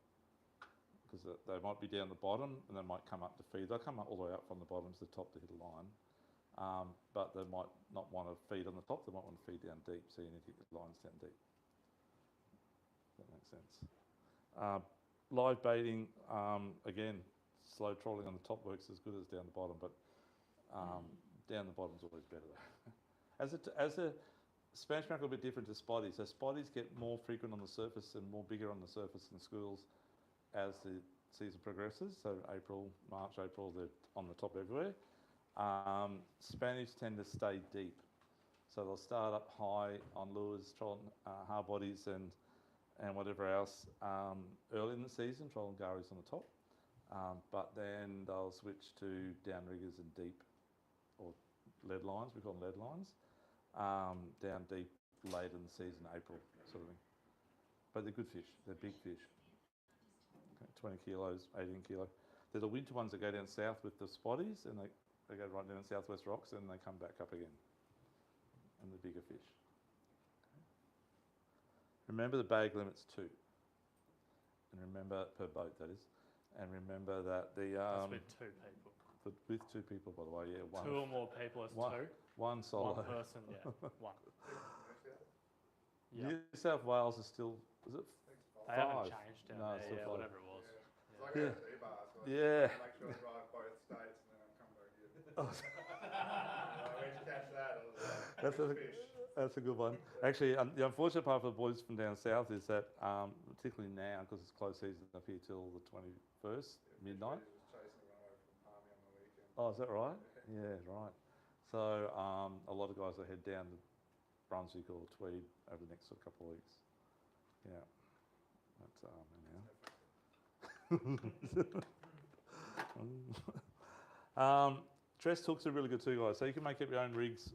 A: Because they might be down the bottom and they might come up to feed. They'll come up all the way up from the bottom to the top to hit a line. But they might not want to feed on the top, they might want to feed down deep, so you need to get the lines down deep. That makes sense. Live baiting, again, slow trolling on the top works as good as down the bottom, but down the bottom's always better though. As a Spanish mackerel, a bit different to spotties. So spotties get more frequent on the surface and more bigger on the surface in schools as the season progresses. So March, April, they're on the top everywhere. Spanish tend to stay deep. So they'll start up high on lures, trolling hard bodies and whatever else early in the season, trolling garis on the top. But then they'll switch to downriggers and deep, or lead lines, we call them lead lines, down deep late in the season, April sort of thing. But they're good fish, they're big fish. Okay, 20 kilos, 18 kilo. They're the winter ones that go down south with the spotties, and they go right down southwest rocks and they come back up again. And the bigger fish. Okay. Remember the bag limit's 2. And remember, per boat that is. And remember that the
F: That's with 2 people.
A: with 2 people, by the way, yeah,
F: 2 or more people is 2.
A: one solo.
F: 1 person, yeah, 1. Yeah.
A: New South Wales is still, is it?
F: They haven't
A: 5?
F: changed down
A: No, it's
F: there,
A: still
F: yeah,
A: 5.
F: whatever it was.
E: So I go to the bar, so
A: Yeah.
E: I make sure I drive both states and then I come back here. Where'd you catch that? I was like,
A: That's a,
E: fish.
A: that's a good one. Actually, the unfortunate part for the boys from down south is that, particularly now, because it's close season up here till the 21st, midnight.
E: Fish was chasing one away from Palmy on the weekend.
A: Oh, is that right? Yeah, right. So a lot of guys will head down to Brunswick or Tweed over the next couple of weeks. Yeah. That's dressed hooks are really good too, guys. So you can make up your own rigs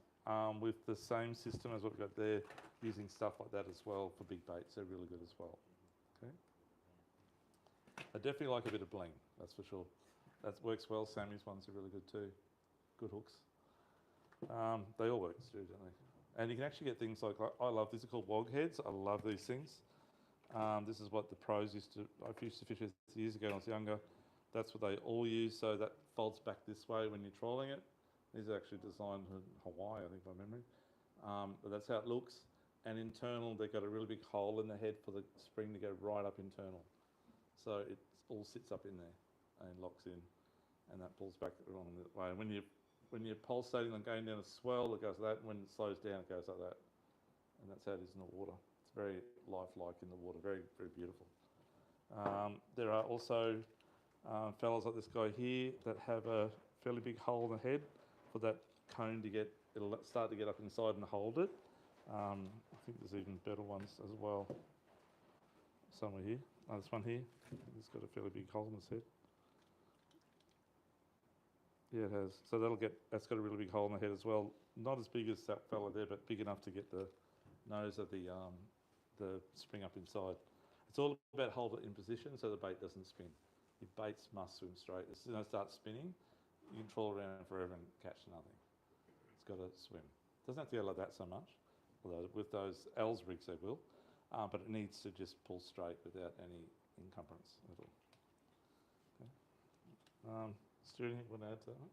A: with the same system as what we've got there, using stuff like that as well for big baits. They're really good as well. Okay. I definitely like a bit of bling, that's for sure. That works well. Sammy's ones are really good too. Good hooks. They all work too, don't they? And you can actually get things like I love these are called wog heads. I love these things. This is what the pros used to. I used to fish with years ago when I was younger. That's what they all use. So that folds back this way when you're trolling it. These are actually designed in Hawaii, I think, by memory. But that's how it looks. And internal, they've got a really big hole in the head for the spring to go right up internal. So it all sits up in there and locks in, and that pulls back along the way. And when you're pulsating and going down a swell, it goes like that. And when it slows down, it goes like that. And that's how it is in the water. It's very lifelike in the water, very, very beautiful. There are also fellas like this guy here that have a fairly big hole in the head for that cone to get, it'll start to get up inside and hold it. I think there's even better ones as well. Somewhere here. Oh, this one here. It's got a fairly big hole in its head. Yeah, it has. So that's got a really big hole in the head as well. Not as big as that fella there, but big enough to get the nose of the spring up inside. It's all about hold it in position so the bait doesn't spin. Your baits must swim straight. As soon as it starts spinning, you can trawl around forever and catch nothing. It's got to swim. It doesn't have to go like that so much, although with those Els rigs they will, but it needs to just pull straight without any encumbrance at all. Okay. Stu, anything you want to add to that?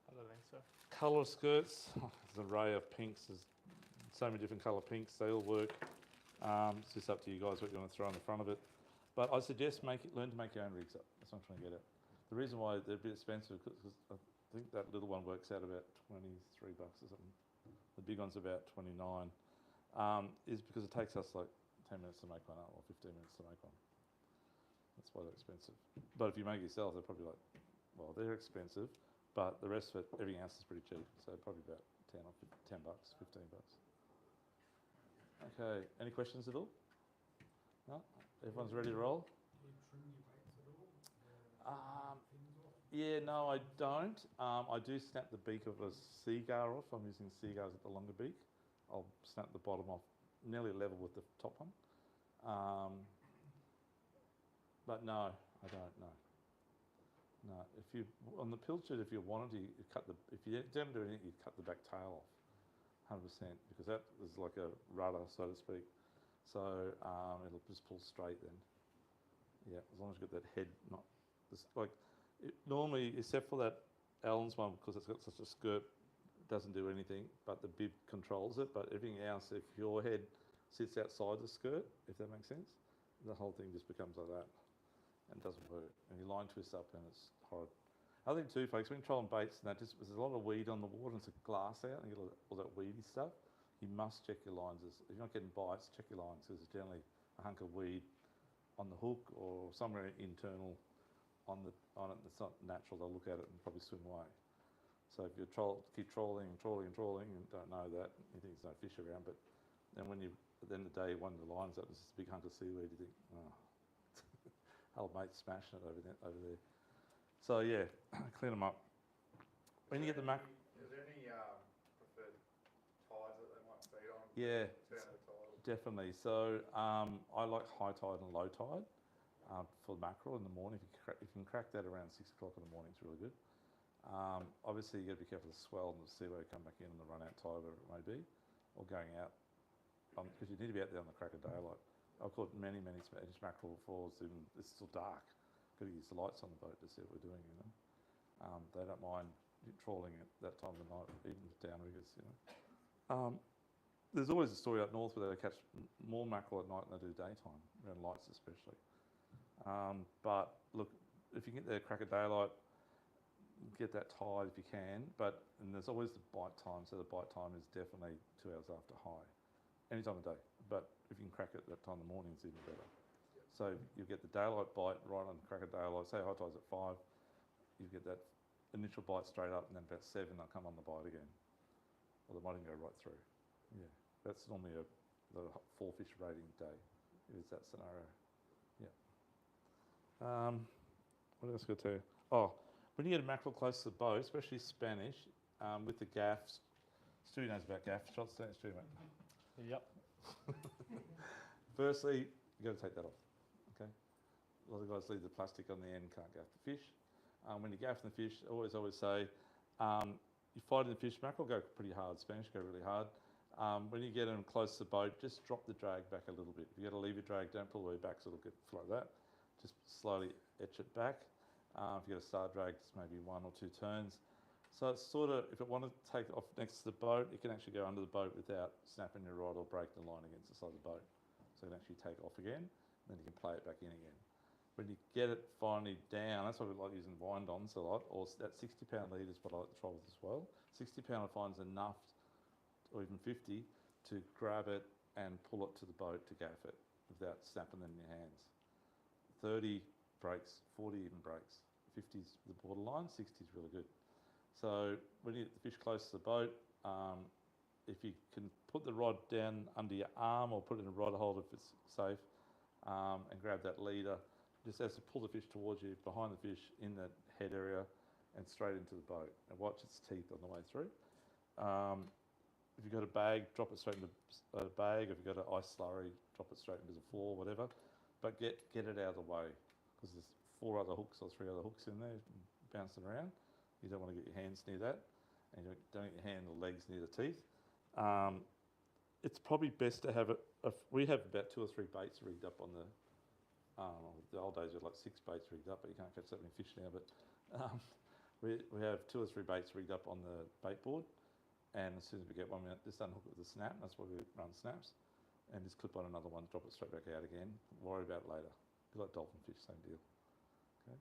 F: I don't think so.
A: Colour skirts, there's an array of pinks. There's so many different colour pinks. They all work. It's just up to you guys what you want to throw in the front of it. But I suggest learn to make your own rigs up. That's what I'm trying to get at. The reason why they're a bit expensive because I think that little one works out about $23 or something. The big one's about 29. Is because it takes us like 10 minutes to make one up or 15 minutes to make one. That's why they're expensive. But if you make it yourself, they're probably like, well, they're expensive, but the rest of it, everything else is pretty cheap. So probably about $10 or $10, $15. Okay, any questions at all? No? Everyone's ready to roll?
B: Do you trim your baits at all? Fins off?
A: Yeah, no, I don't. I do snap the beak of a seaguar off. I'm using seagars at the longer beak. I'll snap the bottom off nearly level with the top one. But no, I don't, no. No, if you, on the pilchard, if you wanted to, if you didn't do anything, you'd cut the back tail off, 100%, because that is like a rudder, so to speak. So it'll just pull straight then. Yeah, as long as you've got that head, not this, like normally, except for that Allen's one, because it's got such a skirt, it doesn't do anything, but the bib controls it. But everything else, if your head sits outside the skirt, if that makes sense, the whole thing just becomes like that and doesn't work. And your line twists up and it's horrid. I think too, folks, when you're trolling baits and that, there's a lot of weed on the water and it's a glass out and you get all that weedy stuff. You must check your lines. If you're not getting bites, check your lines because there's generally a hunk of weed on the hook or somewhere internal on it that's not natural. They'll look at it and probably swim away. So if you keep trawling and don't know that, you think there's no fish around, but then when you, at the end of the day, one of the lines up, there's this big hunk of seaweed, you think, oh, old mate's smashing it over there. So yeah, clean them up. When you get the mackerel.
E: Is there any preferred tides that they might feed on?
A: Yeah,
E: Turn of the tide.
A: definitely. So I like high tide and low tide for the mackerel in the morning. If you can crack that around 6 o'clock in the morning, it's really good. Obviously, you've got to be careful of the swell and the seaway come back in and the run-out tide, whatever it may be, or going out, because you need to be out there on the crack of daylight. I've caught many Spanish mackerel before, it's still dark, got to use the lights on the boat to see what we're doing, you know. They don't mind trawling at that time of the night, even downriggers, you know. There's always a story up north where they catch more mackerel at night than they do daytime, around lights especially. But look, if you can get there crack of daylight, get that tide if you can, and there's always the bite time, so the bite time is definitely 2 hours after high, any time of day. But if you can crack it that time in the morning, it's even better. So you get the daylight bite right on the crack of daylight, say high tide's at 5, you get that initial bite straight up, and then about 7 they'll come on the bite again. Or they might even go right through. Yeah, that's normally the 4 fish rating day, if it's that scenario. Yeah. What else can I tell you? Oh, when you get a mackerel close to the boat, especially Spanish, with the gaffs, Stu knows about gaff shots, don't you, Stu, mate?
F: Yep.
A: Firstly, you've got to take that off, okay? A lot of guys leave the plastic on the end, can't gaff the fish. When you're gaffing the fish, I always say, you fight in the fish, mackerel go pretty hard, Spanish go really hard. When you get them close to the boat, just drop the drag back a little bit. If you've got to leave your drag, don't pull away back so it'll get like that. Just slowly etch it back. If you've got a star drag, just maybe 1 or 2 turns. So it's sort of, if it wanted to take it off next to the boat, it can actually go under the boat without snapping your rod or breaking the line against the side of the boat. So you can actually take it off again, and then you can play it back in again. When you get it finally down, that's why we like using wind-ons a lot, or that 60-pound lead is what I like to troll with as well. 60-pound I find is enough, or even 50, to grab it and pull it to the boat to gaff it without snapping them in your hands. 30 breaks, 40 even breaks. 50's the borderline, 60's really good. So when you get the fish close to the boat, if you can put the rod down under your arm or put it in a rod holder if it's safe, and grab that leader, just as to pull the fish towards you, behind the fish in that head area and straight into the boat, and watch its teeth on the way through. If you've got a bag, drop it straight into a bag. If you've got an ice slurry, drop it straight into the floor, whatever. But get it out of the way, because there's 4 other hooks or 3 other hooks in there bouncing around. You don't want to get your hands near that, and you don't get your hand or legs near the teeth. It's probably best to have we have about 2 or 3 baits rigged up on the old days we had like 6 baits rigged up, but you can't catch that many fish now. But we have 2 or 3 baits rigged up on the bait board, and as soon as we get one, we just unhook it with a snap. That's why we run snaps, and just clip on another one, drop it straight back out again. Worry about it later. Be like dolphin fish, same deal. Okay.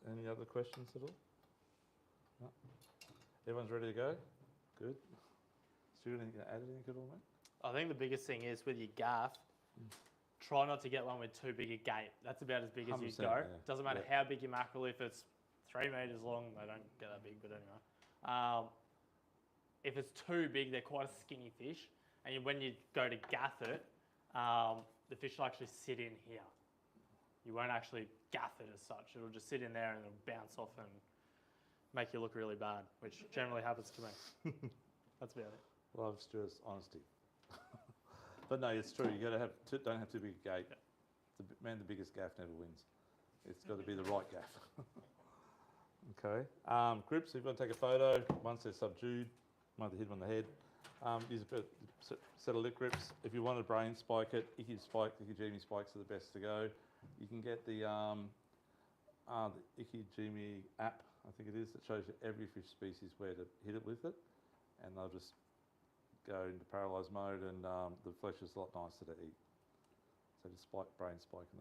A: Any other questions at all? No? Everyone's ready to go? Good. Stu, anything to add anything at all, mate?
F: I think the biggest thing is with your gaff, try not to get one with too big a gate. That's about as big as you
A: 100%,
F: go.
A: yeah.
F: Doesn't matter how big your mackerel, if it's 3 metres long, they don't get that big, but anyway. If it's too big, they're quite a skinny fish. And when you go to gaff it, the fish will actually sit in here. You won't actually gaff it as such. It'll just sit in there and it'll bounce off and make you look really bad, which generally happens to me. That's about it.
A: Love Stuart's honesty. But no, it's true. You got to don't have too big a gate. Yeah. The biggest gaff never wins. It's got to be the right gaff. Okay. Grips. If you want to take a photo, once they're subdued, might have to hit them on the head. Use a set of lip grips. If you want to brain spike it, Icky Jimmy spikes are the best to go. You can get the Icky Jimmy app, I think it is, that shows you every fish species where to hit it with it, and they'll just go into paralysed mode, and the flesh is a lot nicer to eat. So just brain spiking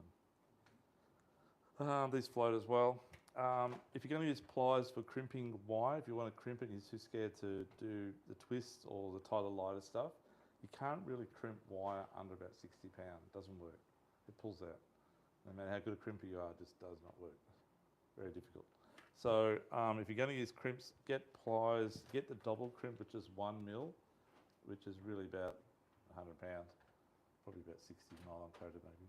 A: them. These float as well. If you're going to use pliers for crimping wire, if you want to crimp it and you're too scared to do the twist or the tighter, lighter stuff, you can't really crimp wire under about 60 pounds. It doesn't work. It pulls out. No matter how good a crimper you are, it just does not work. Very difficult. So if you're going to use crimps, get pliers, get the double crimp, which is 1 mil, which is really about 100 pounds. Probably about 60 nylon coated maybe.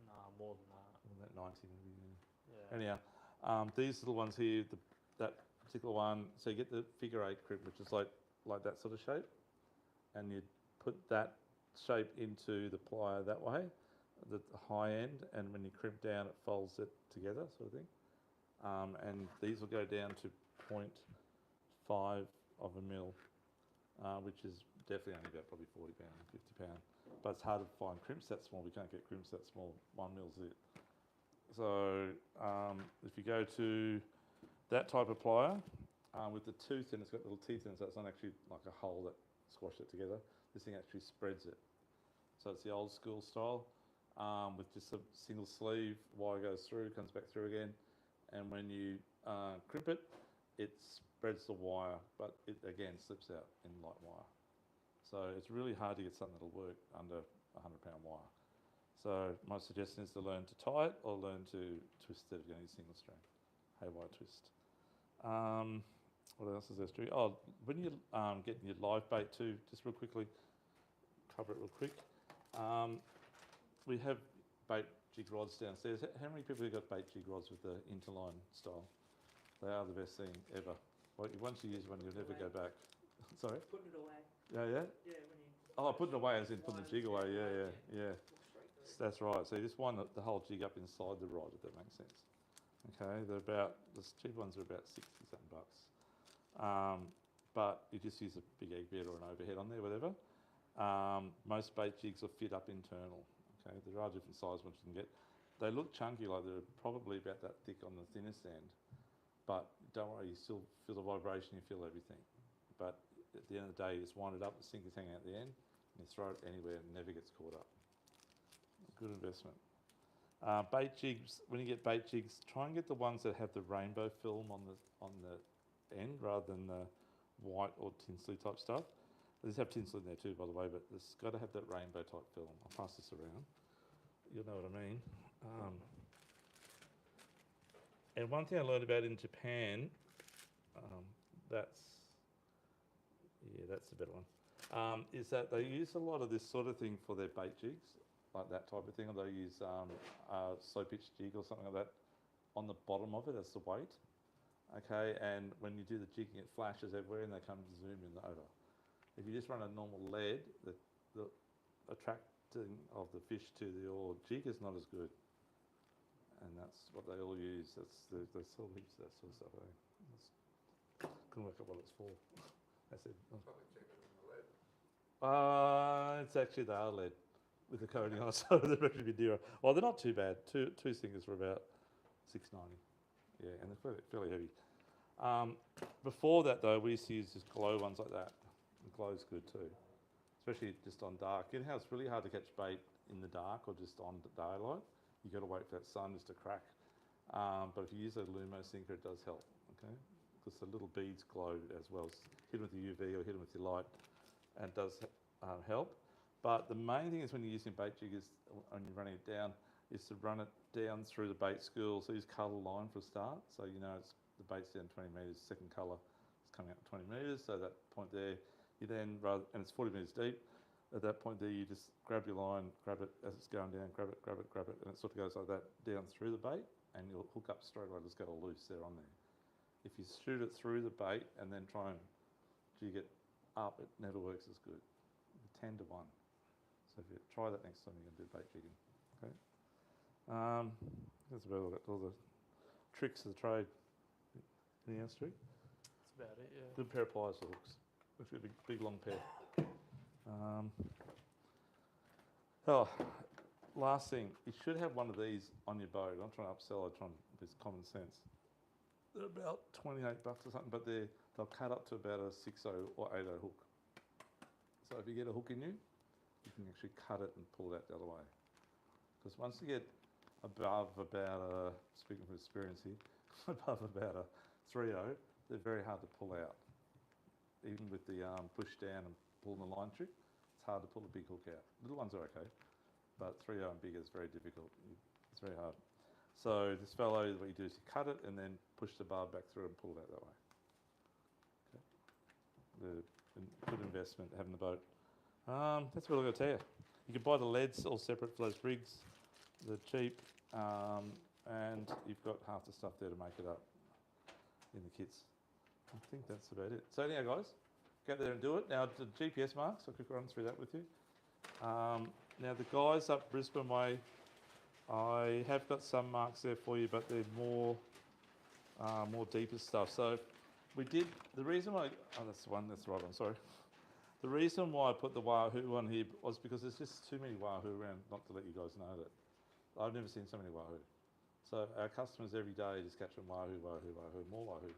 F: Nah, more than that.
A: More than that, 90 maybe.
F: Yeah.
A: Anyhow, these little ones here, that particular one, so you get the figure 8 crimp, which is like that sort of shape, and you put that shape into the plier that way, the high end, and when you crimp down, it folds it together, sort of thing. And these will go down to 0.5 of a mil, which is definitely only about probably 40 pounds, 50 pounds. But it's hard to find crimps that small. We can't get crimps that small. 1 mil's it. So if you go to that type of plier with the tooth and it's got little teeth in it, so it's not actually like a hole that squashed it together. This thing actually spreads it. So it's the old school style with just a single sleeve, wire goes through, comes back through again. And when you crimp it, it spreads the wire, but it again slips out in light wire. So it's really hard to get something that'll work under a 100-pound wire. So my suggestion is to learn to tie it or learn to twist it if you're going to use single strand, haywire twist. What else is there, Stu? Oh, when you're getting your live bait too, just real quickly, cover it real quick. We have bait jig rods downstairs. How many people have got bait jig rods with the interline style? They are the best thing ever. Once you use one, you'll never go back. Sorry?
I: Putting it away.
A: Yeah, yeah?
I: Yeah, when you...
A: Oh, putting it away as in putting the jig away. Yeah. That's right. So you just wind the whole jig up inside the rod, if that makes sense. Okay, the cheap ones are about 60 something bucks. But you just use a big egg bed or an overhead on there, whatever. Most bait jigs are fit up internal. Okay, there are different size ones you can get. They look chunky, like they're probably about that thick on the thinnest end. But don't worry, you still feel the vibration, you feel everything. But at the end of the day, you just wind it up, the sink is hanging out the end, and you throw it anywhere and it never gets caught up. Good investment. Bait jigs, when you get bait jigs, try and get the ones that have the rainbow film on the end rather than the white or tinsley type stuff. These have tinsel in there too, by the way, but it's got to have that rainbow type film. I'll pass this around. You'll know what I mean. And one thing I learned about in Japan, that's the better one, is that they use a lot of this sort of thing for their bait jigs, like that type of thing, or they use slow pitch jig or something like that on the bottom of it as the weight. Okay, and when you do the jigging, it flashes everywhere and they come zoom in over. If you just run a normal lead, the attracting of the fish to your jig is not as good. And that's what they all use. They sell heaps of that sort of stuff. Couldn't work out what it's for. That's it.
E: Probably cheaper than the lead.
A: It's actually they are lead with the coating on, so they're actually a bit dearer. Well, they're not too bad. Two singers were about $6.90. Yeah, and they're fairly heavy. Before that, though, we used to use just glow ones like that. And glow's good too, especially just on dark. You know how it's really hard to catch bait in the dark or just on daylight? You've got to wait for that sun just to crack. But if you use a Lumo sinker, it does help, okay? Because the little beads glow as well. Hit them with the UV or hit them with your light, and it does help. But the main thing is when you're using bait jig is, when you're running it down, is to run it down through the bait school. So use colour line for a start. So you know the bait's down 20 metres, second colour is coming up 20 metres. So that point there, you then, and it's 40 metres deep. At that point there, you just grab your line, grab it as it's going down, grab it, and it sort of goes like that down through the bait, and you'll hook up straight away. Just got a loose there on there. If you shoot it through the bait and then try and jig it up, it never works as good. 10 to 1. So if you try that next time, you're going to do bait jigging. Okay. That's about all the tricks of the trade. Anything else, Stu?
F: That's about it, yeah.
A: Good pair of pliers for hooks. Looks like a big long pair. Last thing, you should have one of these on your boat. I'm trying to upsell it, with common sense. They're about $28 or something, but they'll cut up to about a 6.0 or 8.0 hook. So if you get a hook in you can actually cut it and pull it out the other way. Because once you get above about speaking from experience here, above about a 3.0, they're very hard to pull out. Even with the push down and pulling the line trick, it's hard to pull a big hook out. Little ones are okay, but 3.0 and bigger is very difficult. It's very hard. So this fellow, what you do is you cut it and then push the barb back through and pull it out that way. Okay. Good investment having the boat. That's what I'm going to tell you. You can buy the leads all separate for those rigs. They're cheap, and you've got half the stuff there to make it up in the kits. I think that's about it. So anyhow, guys, go out there and do it. Now, the GPS marks, I'll quickly run through that with you. Now, the guys up Brisbane way, I have got some marks there for you, but they're more deeper stuff. So we did, the reason why, that's the right one, sorry. The reason why I put the Wahoo on here was because there's just too many Wahoo around not to let you guys know that. I've never seen so many Wahoo. So our customers every day just catch them wahoo, wahoo, wahoo, more wahoo.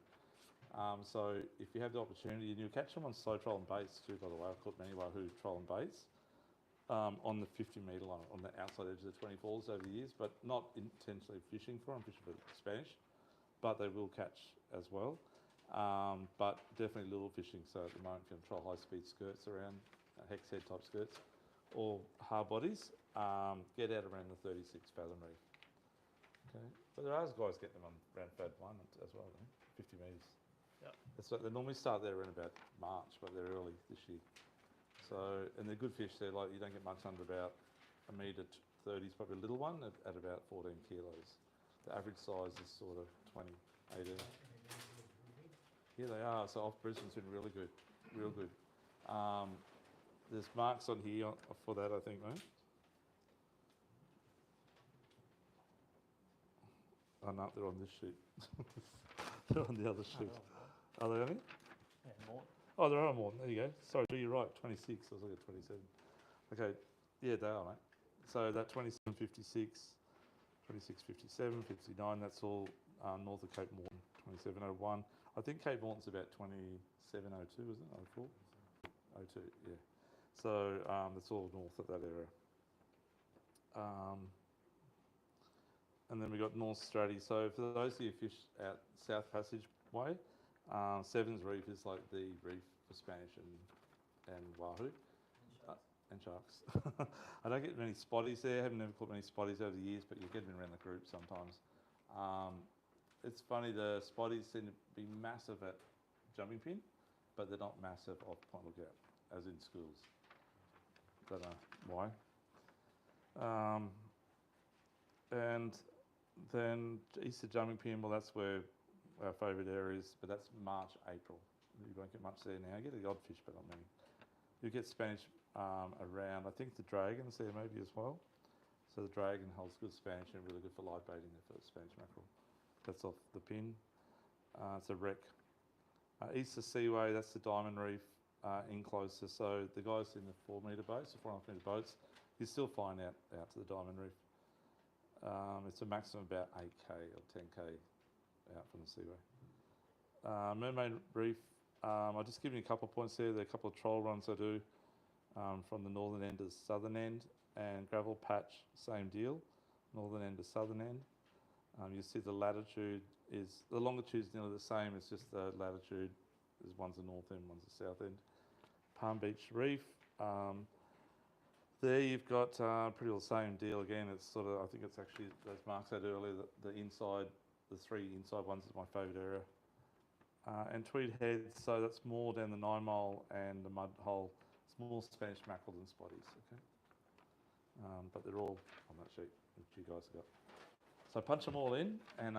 A: So if you have the opportunity, and you catch them on slow trolling baits too, by the way. I've caught many wahoo trolling baits on the 50-metre line, on the outside edge of the 24s over the years, but not intentionally fishing for them, fishing for Spanish, but they will catch as well. But definitely lure fishing. So at the moment, you can try high-speed skirts around, hex head type skirts, or hard bodies. Get out around the 36 fathom reef. Okay, but there are guys getting them on around Fad 1 as well, 50 metres.
F: Yep.
A: That's what, they normally start there around about March, but they're early this year. So, and they're good fish. They're like, you don't get much under about a metre 30 is probably a little one at about 14 kilos. The average size is sort of 20, 18. Yeah, they are. So off Brisbane's been really good, real good. There's marks on here for that, I think, mate. Oh no, they're on this sheet. They're on the other sheet. Are they on it?
F: Yeah, more.
A: Oh, there are more. There you go. Sorry, you're right. 26. I was looking at 27. Okay. Yeah, they are, mate. So that 27.56, 26.57, 59. That's all north of Cape Moreton. 27.01. I think Cape Moreton's about 27.02, isn't it? 04? 02. Yeah. So that's all north of that area. And then we got North Stratty. So for those of you who fish out South Passage Way, Sevens Reef is like the reef for Spanish and wahoo. And sharks. I don't get many spotties there. I haven't never caught many spotties over the years, but you get them around the group sometimes. It's funny, the spotties seem to be massive at jumping pin, but they're not massive off Point Lookout, as in schools. Don't know why. And then Easter jumping pin, well, that's where our favourite area is, but that's March, April. You won't get much there now. You get the odd fish, but not many. You get Spanish around, I think the dragon's there maybe as well. So the dragon holds good Spanish and really good for live baiting for Spanish mackerel. That's off the pin. It's a wreck. Easter Seaway, that's the Diamond Reef in closer. So the guys in the 4 metre boats, the 4.5 metre boats, you still find out to the Diamond Reef. It's a maximum of about 8k or 10k out from the Seaway. Mermaid Reef, I'll just give you a couple of points there. There are a couple of troll runs I do from the northern end to the southern end, and gravel patch, same deal, northern end to southern end. You see the latitude is, the longitude is nearly the same, it's just the latitude is one's the north end, one's the south end. Palm Beach Reef, there you've got pretty well the same deal again. It's sort of, I think it's actually, those marks I had earlier, the inside, the 3 inside ones is my favourite area. And Tweed Head, so that's more down the 9 Mile and the Mud Hole. It's more Spanish mackerel than spotties, okay? But they're all on that sheet, which you guys have got. So punch them all in, and